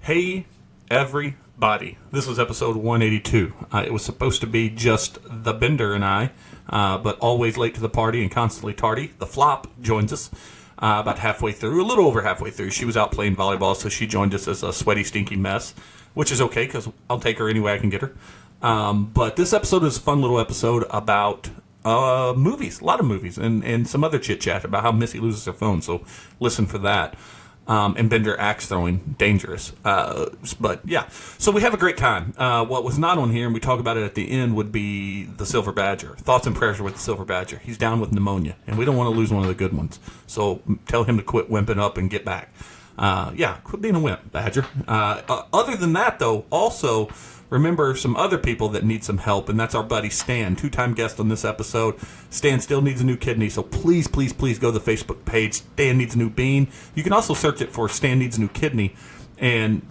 Hey, everybody. This was episode 182. It was supposed to be just the Bender and I, but always late to the party and constantly tardy. The Flop joins us about halfway through, a little over halfway through. She was out playing volleyball, so she joined us as a sweaty, stinky mess, which is okay because I'll take her any way I can get her. But this episode is a fun little episode about movies, a lot of movies, and some other chit-chat about how Missy loses her phone, so listen for that. And Bender axe throwing, dangerous. But yeah, so we have a great time. What was not on here, and we talk about it at the end, would be the Silver Badger. Thoughts and prayers with the Silver Badger. He's down with pneumonia, and we don't want to lose one of the good ones. So tell him to quit wimping up and get back. Quit being a wimp, Badger. Other than that, though, also remember some other people that need some help, and that's our buddy Stan, two-time guest on this episode. Stan still needs a new kidney, so please, please, please go to the Facebook page. Stan Needs a New Bean. You can also search it for Stan Needs a New Kidney, and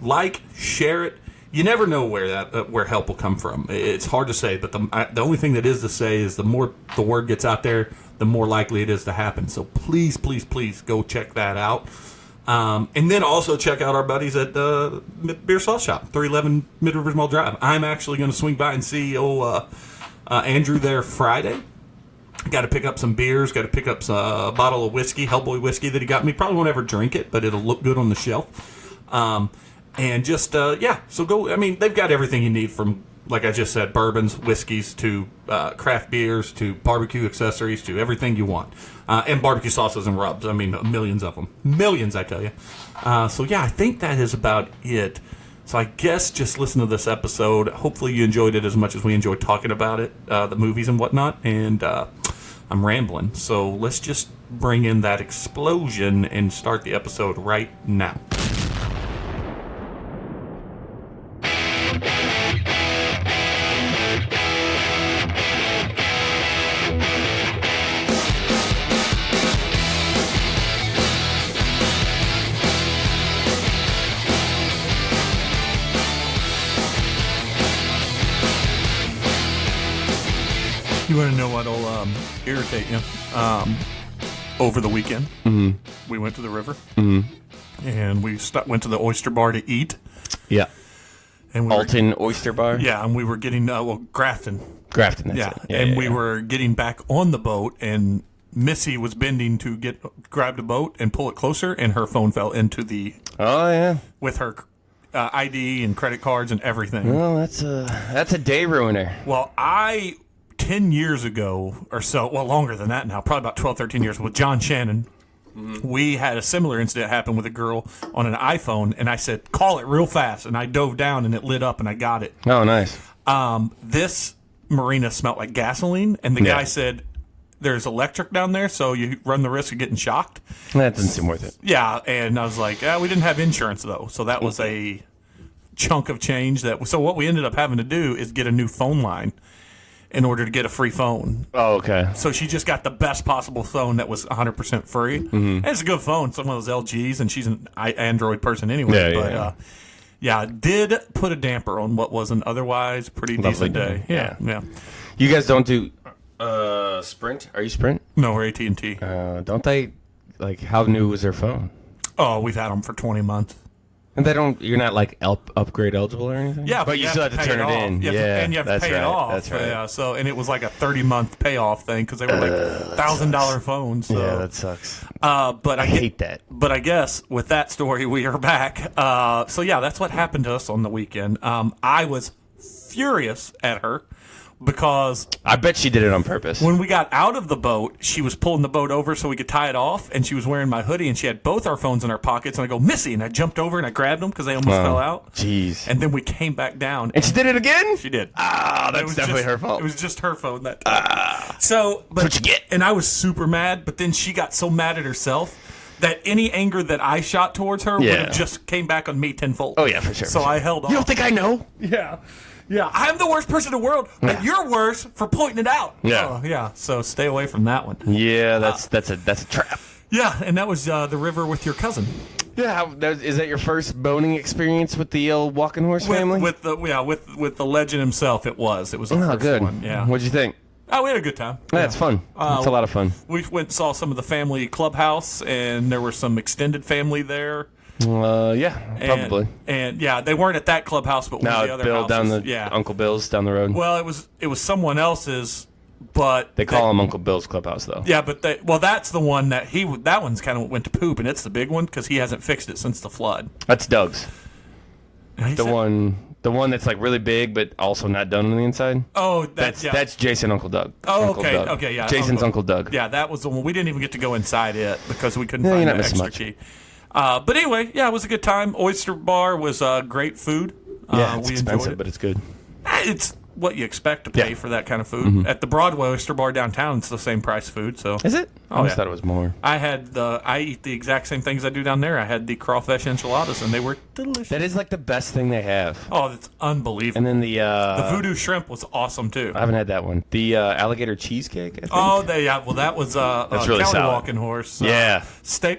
share it. You never know where help will come from. It's hard to say, but the only thing that is to say is the more the word gets out there, the more likely it is to happen. So please, please, please go check that out. And then also check out our buddies at Beer Sauce Shop, 311 Mid Rivers Mall Drive. I'm actually going to swing by and see Andrew there Friday. Got to pick up some beers, got to pick up a bottle of whiskey, Hellboy whiskey that he got me. Probably won't ever drink it, but it'll look good on the shelf. And just, so go. I mean, they've got everything you need from, like I just said, bourbons, whiskeys, to craft beers, to barbecue accessories, to everything you want. And barbecue sauces and rubs. I mean, millions of them. Millions, I tell you. I think that is about it. So I guess just listen to this episode. Hopefully you enjoyed it as much as we enjoyed talking about it, the movies and whatnot. And I'm rambling. So let's just bring in that explosion and start the episode right now. You want to know what'll irritate you? Over the weekend, we went to the river, and we went to the oyster bar to eat. Yeah. And Alton Oyster Bar? Yeah, and we were getting, Grafton. Grafton, that's it. And we were getting back on the boat, and Missy was bending to grab the boat and pull it closer, and her phone fell into the... Oh, yeah. With her ID and credit cards and everything. Well, that's a day ruiner. Well, 10 years ago or so, well, longer than that now, probably about 12, 13 years, with John Shannon, we had a similar incident happen with a girl on an iPhone, and I said, call it real fast, and I dove down, and it lit up, and I got it. Oh, nice. This marina smelled like gasoline, and the guy said, there's electric down there, so you run the risk of getting shocked. That doesn't seem worth it. Yeah, and I was like, we didn't have insurance, though, so that was a chunk of change. So what we ended up having to do is get a new phone line in order to get a free phone. Oh, okay. So she just got the best possible phone that was 100% free. And it's a good phone, some of those LGs, and she's an Android person anyway. Did put a damper on what was an otherwise pretty decent day. Yeah. You guys don't do Sprint? Are you Sprint? No, we're AT&T. Don't they, how new was their phone? Oh, we've had them for 20 months. And you're not upgrade eligible or anything? Yeah, but you still have to turn it in. And you have to pay it off. That's right. Yeah, and it was like a 30-month payoff thing because they were $1,000 phones. So. Yeah, that sucks. But I hate that. But I guess with that story, we are back. That's what happened to us on the weekend. I was furious at her because I bet she did it on purpose. When we got out of the boat, she was pulling the boat over so we could tie it off, and she was wearing my hoodie, and she had both our phones in her pockets, and I go, Missy, and I jumped over and I grabbed them because they almost fell out. Jeez. And then we came back down. And she did it again? She did. That's definitely her fault. It was just her phone that time. That's what you get. And I was super mad, but then she got so mad at herself that any anger that I shot towards her would have just came back on me tenfold. Oh, yeah, for sure. So I held on. You don't think I know? Yeah, I'm the worst person in the world, but you're worse for pointing it out. Yeah. So stay away from that one. Yeah, that's a trap. Yeah, and that was the river with your cousin. Yeah, is that your first boning experience with the old walking horse family? With the legend himself, it was the first good one. Yeah. What'd you think? Oh, we had a good time. Yeah, it's fun. It's a lot of fun. We went and saw some of the family clubhouse, and there were some extended family there. Yeah, probably. And yeah, they weren't at that clubhouse, but one of the other Bill houses. Uncle Bill's down the road. Well, it was someone else's, but they call him Uncle Bill's clubhouse though. Yeah, but that's the one that that one's kind of went to poop, and it's the big one because he hasn't fixed it since the flood. That's Doug's. The one that's like really big, but also not done on the inside. Oh, that's Jason Uncle Doug. Oh, Uncle okay, Doug. okay, yeah. Jason's Uncle Doug. Yeah, that was the one. We didn't even get to go inside it because we couldn't find the extra key. But anyway, yeah, it was a good time. Oyster Bar was great food. Yeah, it's expensive, but it's good. It's what you expect to pay for that kind of food. Mm-hmm. At the Broadway Oyster Bar downtown, it's the same price food. So is it? I always thought it was more. I eat the exact same things I do down there. I had the crawfish enchiladas, and they were delicious. That is like the best thing they have. Oh, that's unbelievable. And then the voodoo shrimp was awesome too. I haven't had that one. The alligator cheesecake, I think. Oh, well, that was that's really County solid. Walking Horse. Yeah.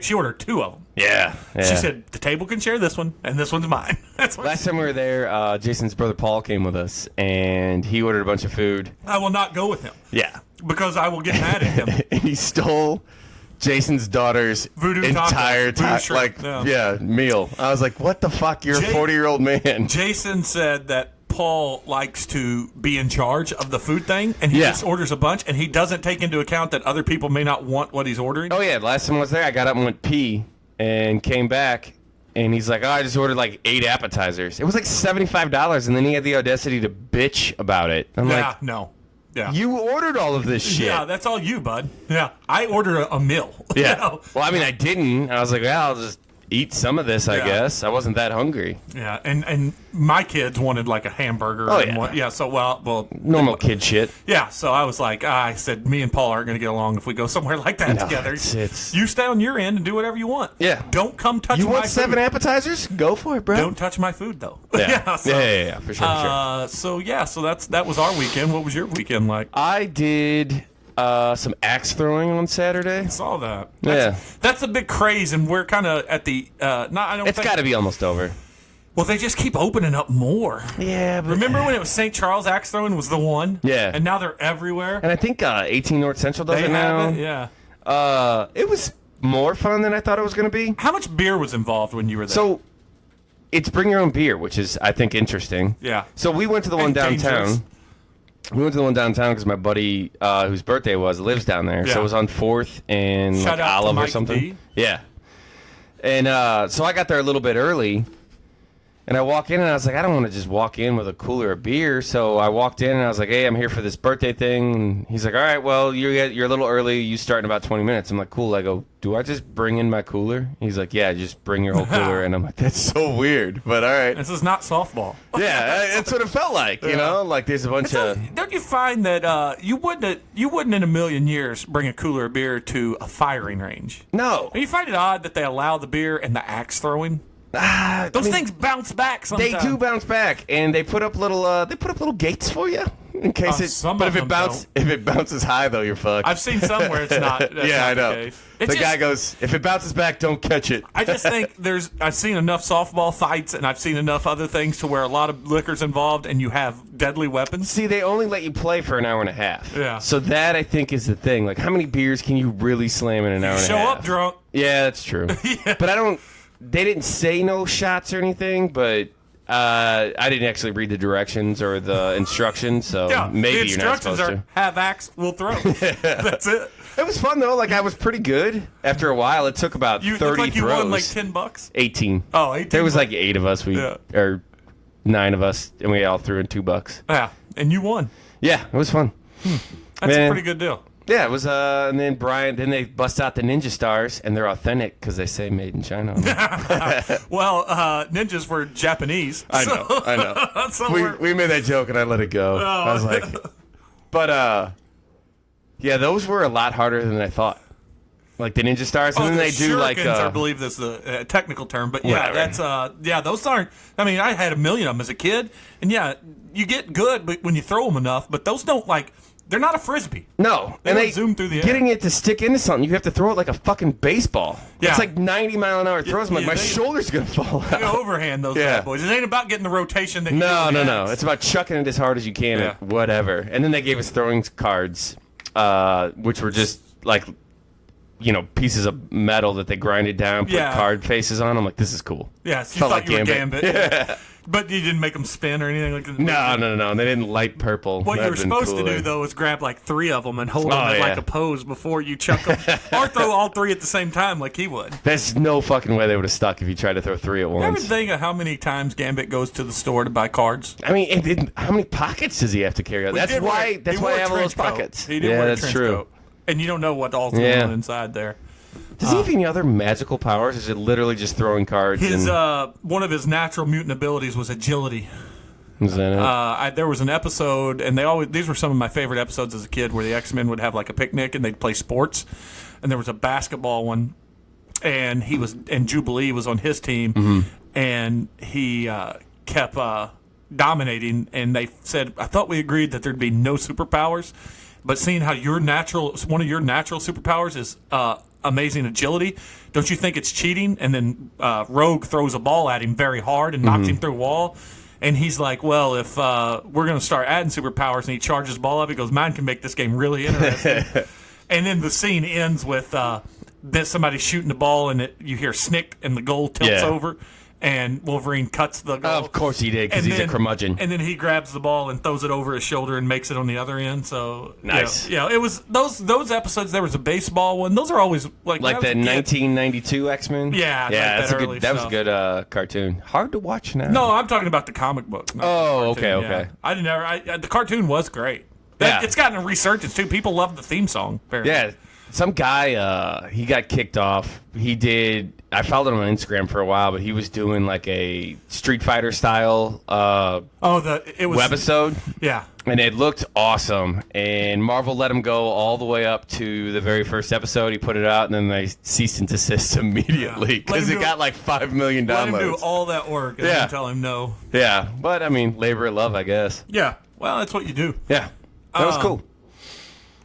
She ordered 2 of them. Yeah. She said, the table can share this one, and this one's mine. That's what Last time we were there, Jason's brother Paul came with us, and he ordered a bunch of food. I will not go with him. Yeah. Because I will get mad at him. And he stole Jason's daughter's entire meal. I was like, what the fuck? You're a 40-year-old man. Jason said that Paul likes to be in charge of the food thing, and he just orders a bunch, and he doesn't take into account that other people may not want what he's ordering. Oh, yeah. Last time I was there, I got up and went pee and came back, and he's like, I just ordered like 8 appetizers. It was like $75, and then he had the audacity to bitch about it. I'm like, no. Yeah. You ordered all of this shit. Yeah, that's all you, bud. Yeah. I ordered a meal. Yeah. You know? Well, I mean, I didn't. I was like, well, I'll just eat some of this, I guess. I wasn't that hungry. Yeah, and my kids wanted like a hamburger. Oh, yeah. So, well. Normal kid shit. Yeah, so I was like, I said, me and Paul aren't going to get along if we go somewhere like that together. You stay on your end and do whatever you want. Yeah. Don't come touch my food. You want 7 appetizers? Go for it, bro. Don't touch my food, though. Yeah, yeah, for sure. So that was our weekend. What was your weekend like? I did some axe throwing on Saturday. I saw that. That's a big craze, and we're kind of at the. It's got to be almost over. Well, they just keep opening up more. Yeah, but remember when it was St. Charles axe throwing was the one? Yeah, and now they're everywhere. And I think 18 North Central does it now. Yeah. It was more fun than I thought it was going to be. How much beer was involved when you were there? So, it's bring your own beer, which is I think interesting. Yeah. So we went to the one downtown. Dangerous. We went to the one downtown because my buddy, whose birthday it was, lives down there. Yeah. So it was on 4th and Shout out Olive to Mike or something. D. Yeah. And so I got there a little bit early, and I walk in, and I was like, I don't want to just walk in with a cooler of beer. So I walked in, and I was like, hey, I'm here for this birthday thing. And he's like, all right, well, you're a little early. You start in about 20 minutes. I'm like, cool. I go, do I just bring in my cooler? He's like, yeah, just bring your whole cooler. And I'm like, that's so weird, but all right. This is not softball. Yeah, that's what it felt like, you know? Like there's a bunch of... Don't you find that you wouldn't in a million years bring a cooler of beer to a firing range? No. Do you find it odd that they allow the beer and the axe throwing? Those things bounce back sometimes. They do bounce back, and they put up little gates for you in case if it bounces high though, you're fucked. I've seen some where it's not. Yeah, I know. The guy goes, if it bounces back, don't catch it. I just think I've seen enough softball fights, and I've seen enough other things to where a lot of liquor's involved, and you have deadly weapons. See, they only let you play for an hour and a half. Yeah. So that I think is the thing. Like, how many beers can you really slam in an hour and a half? Show up drunk. Yeah, that's true. Yeah. But they didn't say no shots or anything, but I didn't actually read the directions or the instructions, so maybe you're not supposed to. The instructions are have axe, we'll throw. That's it. It was fun, though. Like, I was pretty good. After a while, it took about 30 throws. You won like $10? 18. Oh, 18. There was like 8 of us, or 9 of us, and we all threw in $2. Yeah, and you won. Yeah, it was fun. That's a pretty good deal. Yeah, it was, and then then they bust out the Ninja Stars, and they're authentic because they say made in China. Well, ninjas were Japanese. I know. So we made that joke, and I let it go. Oh. I was like, but, yeah, those were a lot harder than I thought. Like the Ninja Stars, and then they do like I believe this is a technical term, but yeah, whatever. that's those aren't. I mean, I had a million of them as a kid, and yeah, you get good when you throw them enough, but those don't they're not a frisbee. No, they zoom through the air. Getting it to stick into something, you have to throw it like a fucking baseball. Yeah. It's like 90-mile-an-hour throws. I'm like, my shoulder's gonna fall out. You overhand those bad boys. It ain't about getting the rotation that you No. It's about chucking it as hard as you can at whatever. And then they gave us throwing cards, which were just like pieces of metal that they grinded down, put card faces on. I'm like, this is cool. Yeah, so you thought you were Gambit. Yeah. But you didn't make them spin or anything like that? No. They didn't light purple. What you're supposed to do, though, is grab like 3 of them and hold them in like a pose before you chuck them. Or throw all 3 at the same time like he would. There's no fucking way they would have stuck if you tried to throw 3 at once. You ever think of how many times Gambit goes to the store to buy cards? I mean, how many pockets does he have to carry? That's why I have all those pockets. He did wear a trench coat. And you don't know what all's going on inside there. Does he have any other magical powers? Or is it literally just throwing cards? One of his natural mutant abilities was agility. Is that it? There was an episode, and these were some of my favorite episodes as a kid, where the X-Men would have like a picnic and they'd play sports. And there was a basketball one, and Jubilee was on his team, and he kept dominating. And they said, I thought we agreed that there'd be no superpowers, but seeing how one of your natural superpowers is amazing agility, don't you think it's cheating? And then Rogue throws a ball at him very hard and knocks him through a wall. And he's like, well, if we're going to start adding superpowers, and he charges the ball up, he goes, mine can make this game really interesting. And then the scene ends with somebody shooting the ball, and you hear snick, and the goal tilts over. And Wolverine cuts the goal. Of course he did, because he's a curmudgeon. And then he grabs the ball and throws it over his shoulder and makes it on the other end. So nice. It was those episodes. There was a baseball one. Those are always like the 1992 X-Men. Yeah, that was a good cartoon. Hard to watch now. No, I'm talking about the comic book. Okay. Yeah. The cartoon was great. It's gotten a resurgence too. People love the theme song. Apparently. Yeah. Some guy, he got kicked off. I followed him on Instagram for a while, but he was doing like a Street Fighter style webisode. Yeah. And it looked awesome. And Marvel let him go all the way up to the very first episode. He put it out, and then they ceased and desist immediately because it got like 5 million downloads. Let him do all that work and then tell him no. Yeah. But, I mean, labor of love, I guess. Yeah. Well, that's what you do. Yeah. That was cool.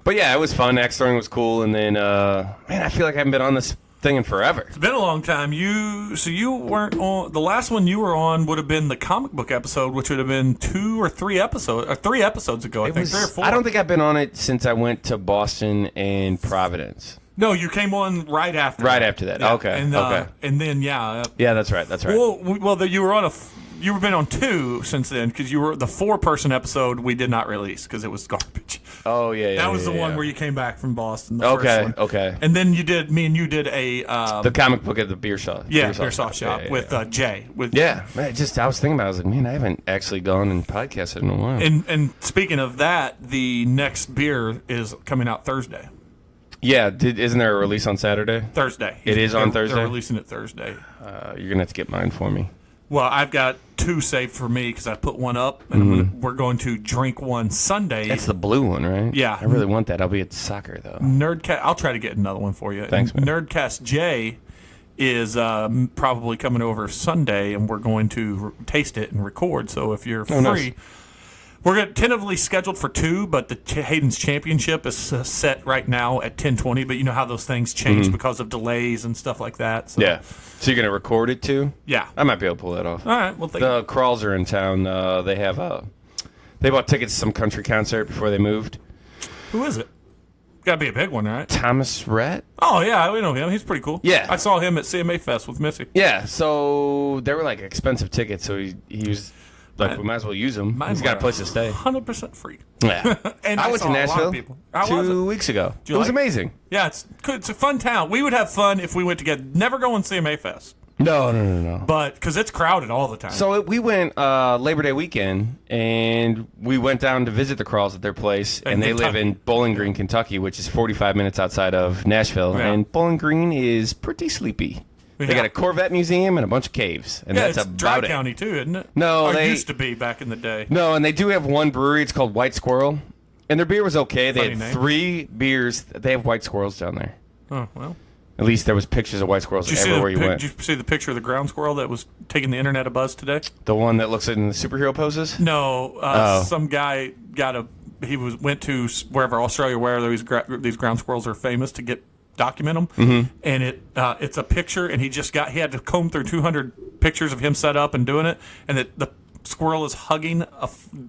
But yeah, it was fun. X-Throwing was cool. And then, I feel like I haven't been on this thing in forever. It's been a long time. You weren't on. The last one you were on would have been the comic book episode, which would have been 2 or 3 episodes, or 3 episodes ago. I think 3 or 4. I don't think I've been on it since I went to Boston and Providence. No, you came on right after. Right after that. Yeah. Okay. And then yeah, that's right. Well, you were on You've been on 2 since then, because you were the 4-person episode we did not release because it was garbage. Oh yeah, that was the one where you came back from Boston. Okay. And then me and you did the comic book at the beer shop. Yeah, beer shop with Jay. I was thinking about it. I was like, man, I haven't actually gone and podcasted in a while. And speaking of that, the next beer is coming out Thursday. Yeah, isn't there a release on Saturday? Thursday. It is on Thursday? They're releasing it Thursday. You're going to have to get mine for me. Well, I've got 2 saved for me because I put one up, and we're going to drink one Sunday. That's the blue one, right? Yeah. I really want that. I'll be at soccer, though. Nerdcast. I'll try to get another one for you. Thanks, man. Nerdcast J is probably coming over Sunday, and we're going to taste it and record. So if you're free... Nice. We're tentatively scheduled for 2, but the Hayden's Championship is set right now at 10:20. But you know how those things change because of delays and stuff like that. So. Yeah. So you're going to record it too? Yeah. I might be able to pull that off. All right. Well, the Crawls are in town. They bought tickets to some country concert before they moved. Who is it? Got to be a big one, right? Thomas Rhett. Oh, yeah. We know him. He's pretty cool. Yeah. I saw him at CMA Fest with Missy. Yeah. So they were like expensive tickets. So he was... Like, we might as well use them. He's got a place to stay. 100% free. Yeah. And I went to Nashville 2 weeks ago. It was amazing. Yeah, it's good. It's a fun town. We would have fun if we went together. Never go on CMA Fest. No. But, because it's crowded all the time. So we went Labor Day weekend, and we went down to visit the Crawls at their place, and they live in Bowling Green, Kentucky, which is 45 minutes outside of Nashville. Yeah. And Bowling Green is pretty sleepy. They got a Corvette museum and a bunch of caves, and that's it's about Dry it. County too, isn't it? No, they used to be back in the day. No, and they do have one brewery. It's called White Squirrel, and their beer was okay. They had 3 beers. They have white squirrels down there. Oh well. At least there was pictures of white squirrels everywhere you went. Did you see the picture of the ground squirrel that was taking the internet a buzz today? The one that looks like in the superhero poses? No, some guy went to wherever Australia, where these ground squirrels are famous to document them, and it's a picture, and he had to comb through 200 pictures of him set up and doing it, and the squirrel is hugging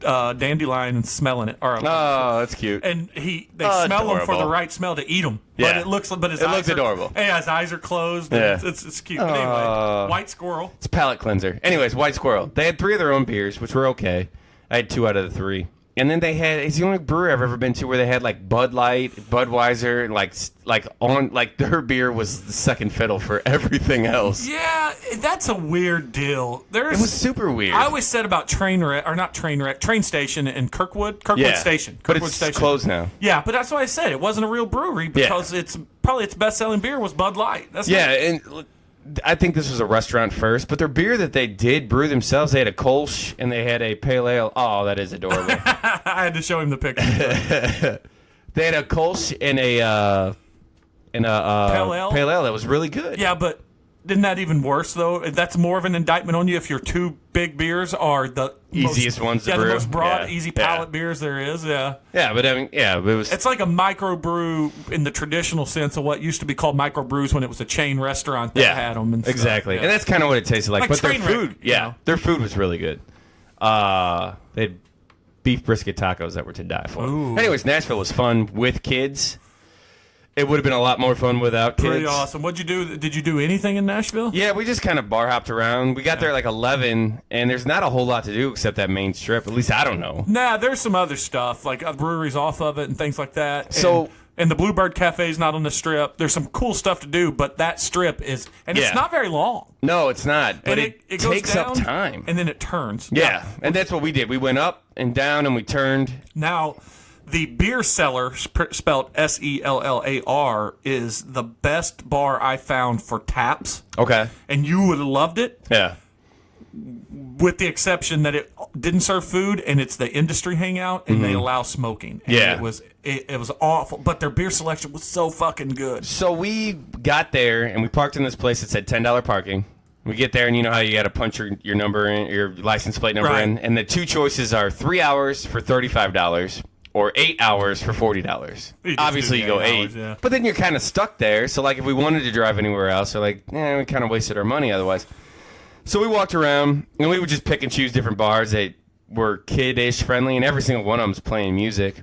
a dandelion and smelling it. Or that's cute. And they smell them for the right smell to eat them. Yeah. But his eyes looks adorable. Yeah, his eyes are closed. Yeah. And it's cute. But anyway, white squirrel. It's a palate cleanser. Anyways, white squirrel. They had 3 of their own beers, which were okay. I had 2 out of the 3. And then it's the only brewery I've ever been to where they had like Bud Light, Budweiser, like their beer was the second fiddle for everything else. Yeah, that's a weird deal. It was super weird. I always said about train station in Kirkwood Station. But it's closed now. Yeah, but that's what I said. It wasn't a real brewery because it's probably its best-selling beer was Bud Light. And I think this was a restaurant first, but their beer that they did brew themselves, they had a Kolsch and they had a Pale Ale. Oh, that is adorable. I had to show him the picture. They had a Kolsch and a Pale Ale that was really good. Yeah, but isn't that even worse, though? That's more of an indictment on you if your 2 big beers are the easiest ones to brew. The most broad, easy palate beers there is, Yeah, but I mean, it was... It's like a microbrew in the traditional sense of what used to be called microbrews when it was a chain restaurant that had them and exactly. stuff. And that's kind of what it tasted like. But their food, their food was really good. They had beef brisket tacos that were to die for. Ooh. Anyways, Nashville was fun with kids. It would have been a lot more fun without kids. Pretty awesome. What'd you do? Did you do anything in Nashville? Yeah, we just kind of bar hopped around. We got there at like 11, and there's not a whole lot to do except that main strip. At least I don't know. Nah, there's some other stuff, like breweries off of it and things like that. So... And the Bluebird Cafe's not on the strip. There's some cool stuff to do, but that strip is... And it's not very long. No, it's not. But it goes takes down, up time. And then it turns. Yeah, and that's what we did. We went up and down, and we turned. Now, the Beer Cellar, spelled Sellar, is the best bar I found for taps. Okay. And you would have loved it. Yeah. With the exception that it didn't serve food, and it's the industry hangout, and they allow smoking. And it was awful, but their beer selection was so fucking good. So we got there, and we parked in this place that said $10 parking. We get there, and you know how you got to punch your number in, your license plate number in, and the 2 choices are 3 hours for $35 or 8 hours for $40. Obviously, you go 8, but then you're kind of stuck there. So, like, if we wanted to drive anywhere else, we're like, we kind of wasted our money otherwise. So we walked around, and we would just pick and choose different bars that were kid-ish friendly, and every single one of them was playing music.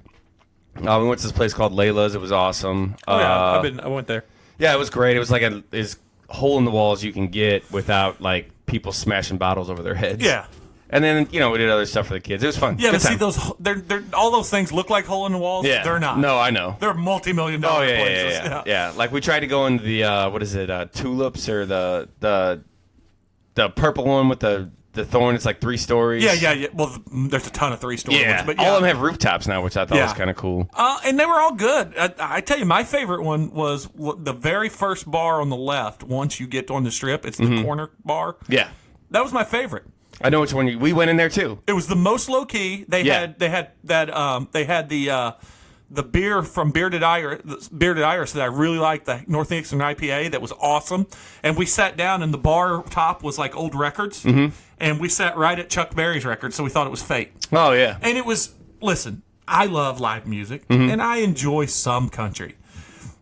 We went to this place called Layla's. It was awesome. I went there. Yeah, it was great. It was like as hole in the wall as you can get without like people smashing bottles over their heads. Yeah. And then we did other stuff for the kids. It was fun. Yeah, Good but time. see they're all those things look like hole in the walls. Yeah. They're not. No, I know. They're multi-million-dollar places. Yeah. Like we tried to go into the what is it? Tulips or the purple one with the thorn. It's like 3 stories. Yeah. Well, there's a ton of 3-story ones. But all of them have rooftops now, which I thought was kind of cool. And they were all good. I tell you, my favorite one was the very first bar on the left. Once you get on the strip, it's the corner bar. Yeah, that was my favorite. I know which one. We went in there too. It was the most low key. They had the beer from Bearded Iris that I really liked, the Northeastern IPA that was awesome. And we sat down, and the bar top was like old records. And we sat right at Chuck Berry's record, so we thought it was fate. Oh, yeah. And it was, listen, I love live music, and I enjoy some country.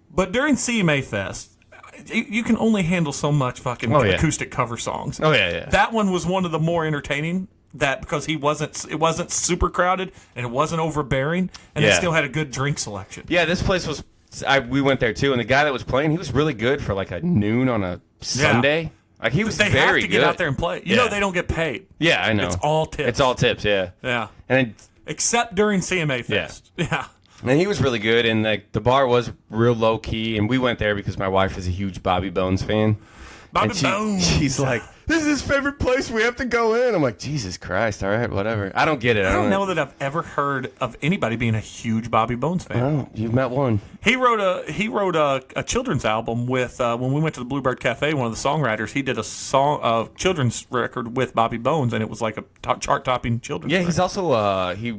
But during CMA Fest, you can only handle so much fucking acoustic cover songs. Oh, yeah. That one was one of the more entertaining. That because it wasn't super crowded and it wasn't overbearing, and they still had a good drink selection. Yeah, this place was. We went there too, and the guy that was playing, he was really good for like a noon on a Sunday. Like he was very good. They have to get out there and play. You know they don't get paid. Yeah, I know. It's all tips. It's all tips. Yeah. Yeah. And except during CMA Fest. Yeah. And he was really good, and like the bar was real low key, and we went there because my wife is a huge Bobby Bones fan. She's like, this is his favorite place. We have to go in. I'm like, Jesus Christ. All right, whatever. I don't get it. I don't know that I've ever heard of anybody being a huge Bobby Bones fan. Oh, you've met one. He wrote a children's album with when we went to the Bluebird Cafe. One of the songwriters, he did a children's record with Bobby Bones, and it was like a chart-topping children's. Yeah, record. He's also he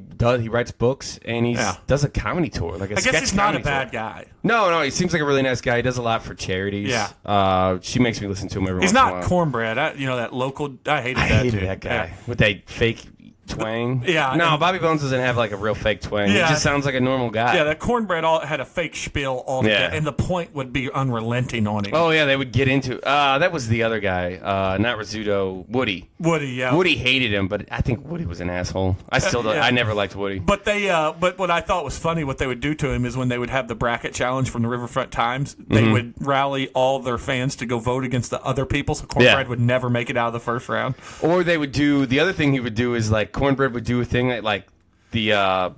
writes books, and he does a comedy tour. Like I guess he's not a bad guy. No, he seems like a really nice guy. He does a lot for charities. Yeah. She makes me listen to him every He's once in a while. not cornbread. That local. I hated that too. that guy with that fake twang. Yeah, No, Bobby Bones doesn't have like a real fake twang. Yeah. He just sounds like a normal guy. Yeah, that cornbread had a fake spiel all together, and the point would be unrelenting on him. Oh yeah, they would get into. That was the other guy, not Rizzuto, Woody. Woody, yeah. Woody hated him, but I think Woody was an asshole. I still don't. I never liked Woody. But but what I thought was funny, what they would do to him is when they would have the bracket challenge from the Riverfront Times, they would rally all their fans to go vote against the other people, so cornbread would never make it out of the first round. Or they would do the other thing he would do is like cornbread would do a thing like the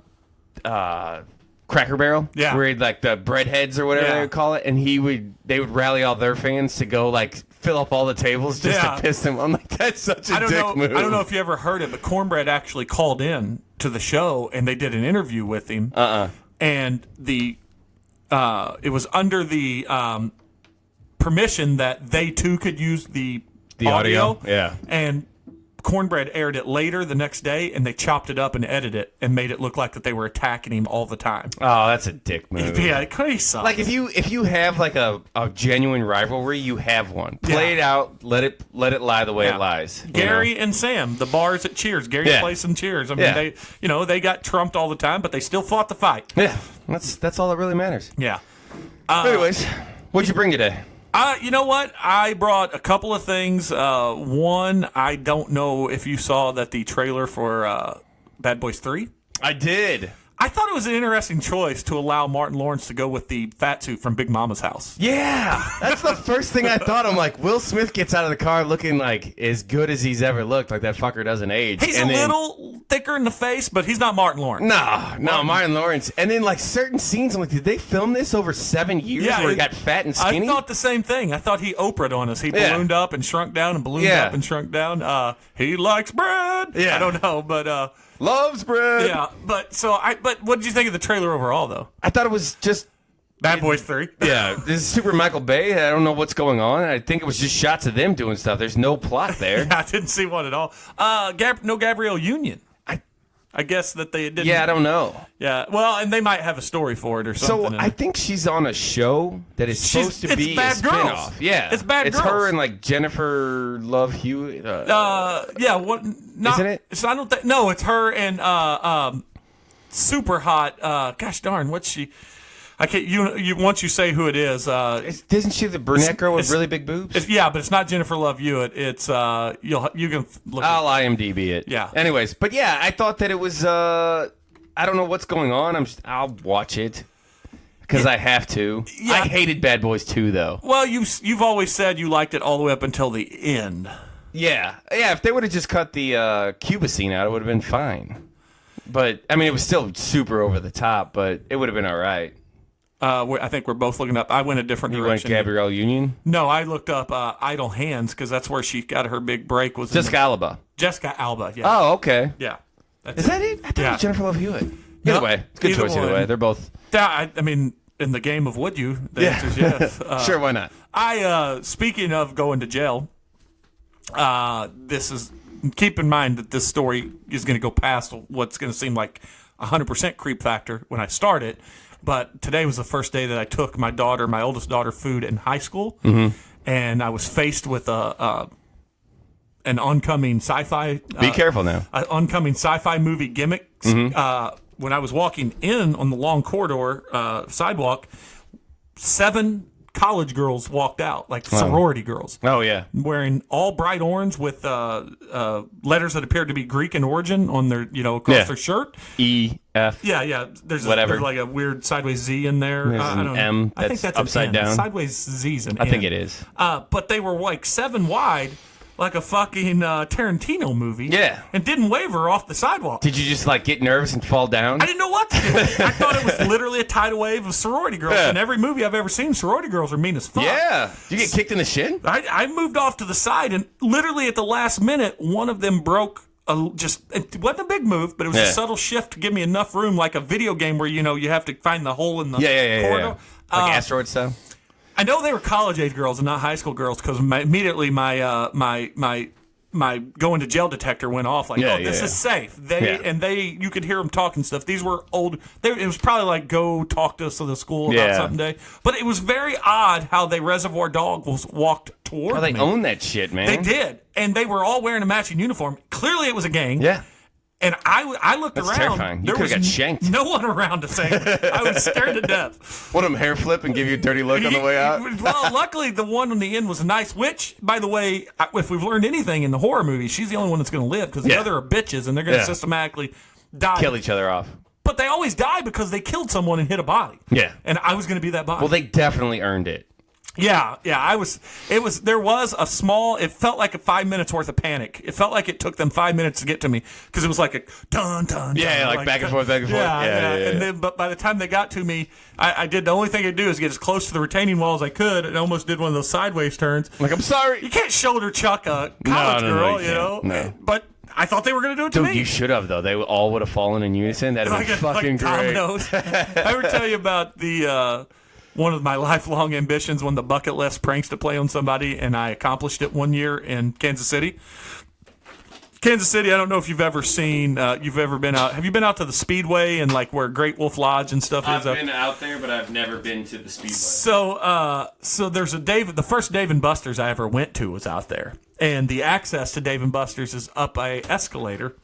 Cracker Barrel, where he'd like the breadheads or whatever they would call it, and they would rally all their fans to go like fill up all the tables just to piss them. I'm like, that's such a dick move. I don't know if you ever heard it, but cornbread actually called in to the show and they did an interview with him. And it was under the permission that they too could use the audio. Yeah. And cornbread aired it later the next day, and they chopped it up and edited it and made it look like that they were attacking him all the time. Oh, that's a dick move. Yeah, crazy. Like if you have like a genuine rivalry, you have one. Play it out. Let it lie the way it lies. Gary and Sam, the bars at Cheers, Gary's Place and Cheers. I mean, they got trumped all the time, but they still fought the fight. Yeah, that's all that really matters. Yeah. Anyways, what'd you bring today? You know what? I brought a couple of things. One, I don't know if you saw that the trailer for Bad Boys 3. I did. I thought it was an interesting choice to allow Martin Lawrence to go with the fat suit from Big Mama's house. Yeah, that's the first thing I thought. I'm like, Will Smith gets out of the car looking like as good as he's ever looked. Like that fucker doesn't age. He's little thicker in the face, but he's not Martin Lawrence. No, Martin Lawrence. And then like certain scenes, I'm like, did they film this over 7 years where he got fat and skinny? I thought the same thing. I thought he Oprah'd on us. He ballooned up and shrunk down and ballooned up and shrunk down. He likes bread. Yeah. I don't know, but... loves bread. Yeah, but what did you think of the trailer overall, though? I thought it was just... Bad Boys 3. Yeah, this is super Michael Bay. I don't know what's going on. I think it was just shots of them doing stuff. There's no plot there. I didn't see one at all. No Gabrielle Union. I guess that they didn't. Yeah, I don't know. Yeah, well, and they might have a story for it or something. So I think she's on a show that is supposed to be a spinoff. Yeah, it's Bad Girls. It's her and like Jennifer Love Hewitt. Yeah, what? Isn't it? I don't think. No, it's her and super hot. Gosh darn, what's she? I can't. You once you say who it is. Isn't she the brunette girl with really big boobs? Yeah, but it's not Jennifer Love Hewitt. It's you can look. I'll IMDb it. Yeah. Anyways, but yeah, I thought that it was. I don't know what's going on. I'll watch it because I have to. Yeah. I hated Bad Boys 2 though. Well, you've always said you liked it all the way up until the end. Yeah. If they would have just cut the Cuba scene out, it would have been fine. But I mean, it was still super over the top, but it would have been all right. I think we're both looking up. I went a different direction. You went Gabrielle Union? No, I looked up Idle Hands because that's where she got her big break. Was Jessica Alba. Jessica Alba, yeah. Oh, okay. Yeah. Is that it? I thought it was Jennifer Love Hewitt. Either way, it's a good choice either way. They're both... I mean, in the game of would you, the answer's yes. Sure, why not? Speaking of going to jail, this is... Keep in mind that this story is going to go past what's going to seem like 100% creep factor when I start it. But today was the first day that I took my oldest daughter, food in high school, and I was faced with an oncoming sci-fi. Be careful now. An oncoming sci-fi movie gimmicks. When I was walking in on the long corridor sidewalk, 7 college girls walked out, like sorority girls. Oh, yeah. Wearing all bright orange with letters that appeared to be Greek in origin on their, across their shirt. E-F. Yeah. There's whatever. There's like a weird sideways Z in there. There's I don't know. M I think that's upside down. Sideways Z's an I N. think it is. But they were like 7 wide, like a fucking Tarantino movie. Yeah. And didn't waver off the sidewalk. Did you just like get nervous and fall down? I didn't know what to do. I thought it was literally a tidal wave of sorority girls. In every movie I've ever seen, sorority girls are mean as fuck. Yeah. Did you get kicked in the shin? I moved off to the side, and literally at the last minute, one of them broke. It wasn't a big move, but it was a subtle shift to give me enough room, like a video game where you have to find the hole in the corridor. Like asteroid style. I know they were college age girls and not high school girls because immediately my going to jail detector went off like, this is safe. You could hear them talking stuff. These were old. It was probably like go talk to us at the school about something day. But it was very odd how they Reservoir Dogs walked toward me. They own that shit, man. They did, and they were all wearing a matching uniform. Clearly, it was a gang. Yeah. And I looked That's around. terrifying. You could have got shanked. No one around to save me. I was scared to death. What, him hair flip and give you a dirty look on the way out? Well, luckily, the one on the end was nice, which, by the way, if we've learned anything in the horror movie, she's the only one that's going to live because the other are bitches, and they're going to systematically die. Kill each other off. But they always die because they killed someone and hit a body. Yeah. And I was going to be that body. Well, they definitely earned it. Yeah, there was a small, it felt like a 5 minutes worth of panic. It felt like it took them 5 minutes to get to me because it was like a dun, dun, dun. Yeah, like back and forth, back and forth. Yeah. And then, but by the time they got to me, I did, the only thing I do is get as close to the retaining wall as I could and almost did one of those sideways turns. Like, I'm sorry. You can't shoulder chuck a college girl, you know? No. But I thought they were going to do it to me. Dude, you should have, though. They all would have fallen in unison. That'd have been fucking great. Dominoes. I ever tell you about the one of my lifelong ambitions, one of the bucket list pranks to play on somebody, and I accomplished it one year in Kansas City. Kansas City, I don't know if you've ever seen, you've ever been out. Have you been out to the Speedway and like where Great Wolf Lodge and stuff is? I've been out there, but I've never been to the Speedway. So there's the first Dave & Buster's I ever went to was out there. And the access to Dave & Buster's is up a escalator.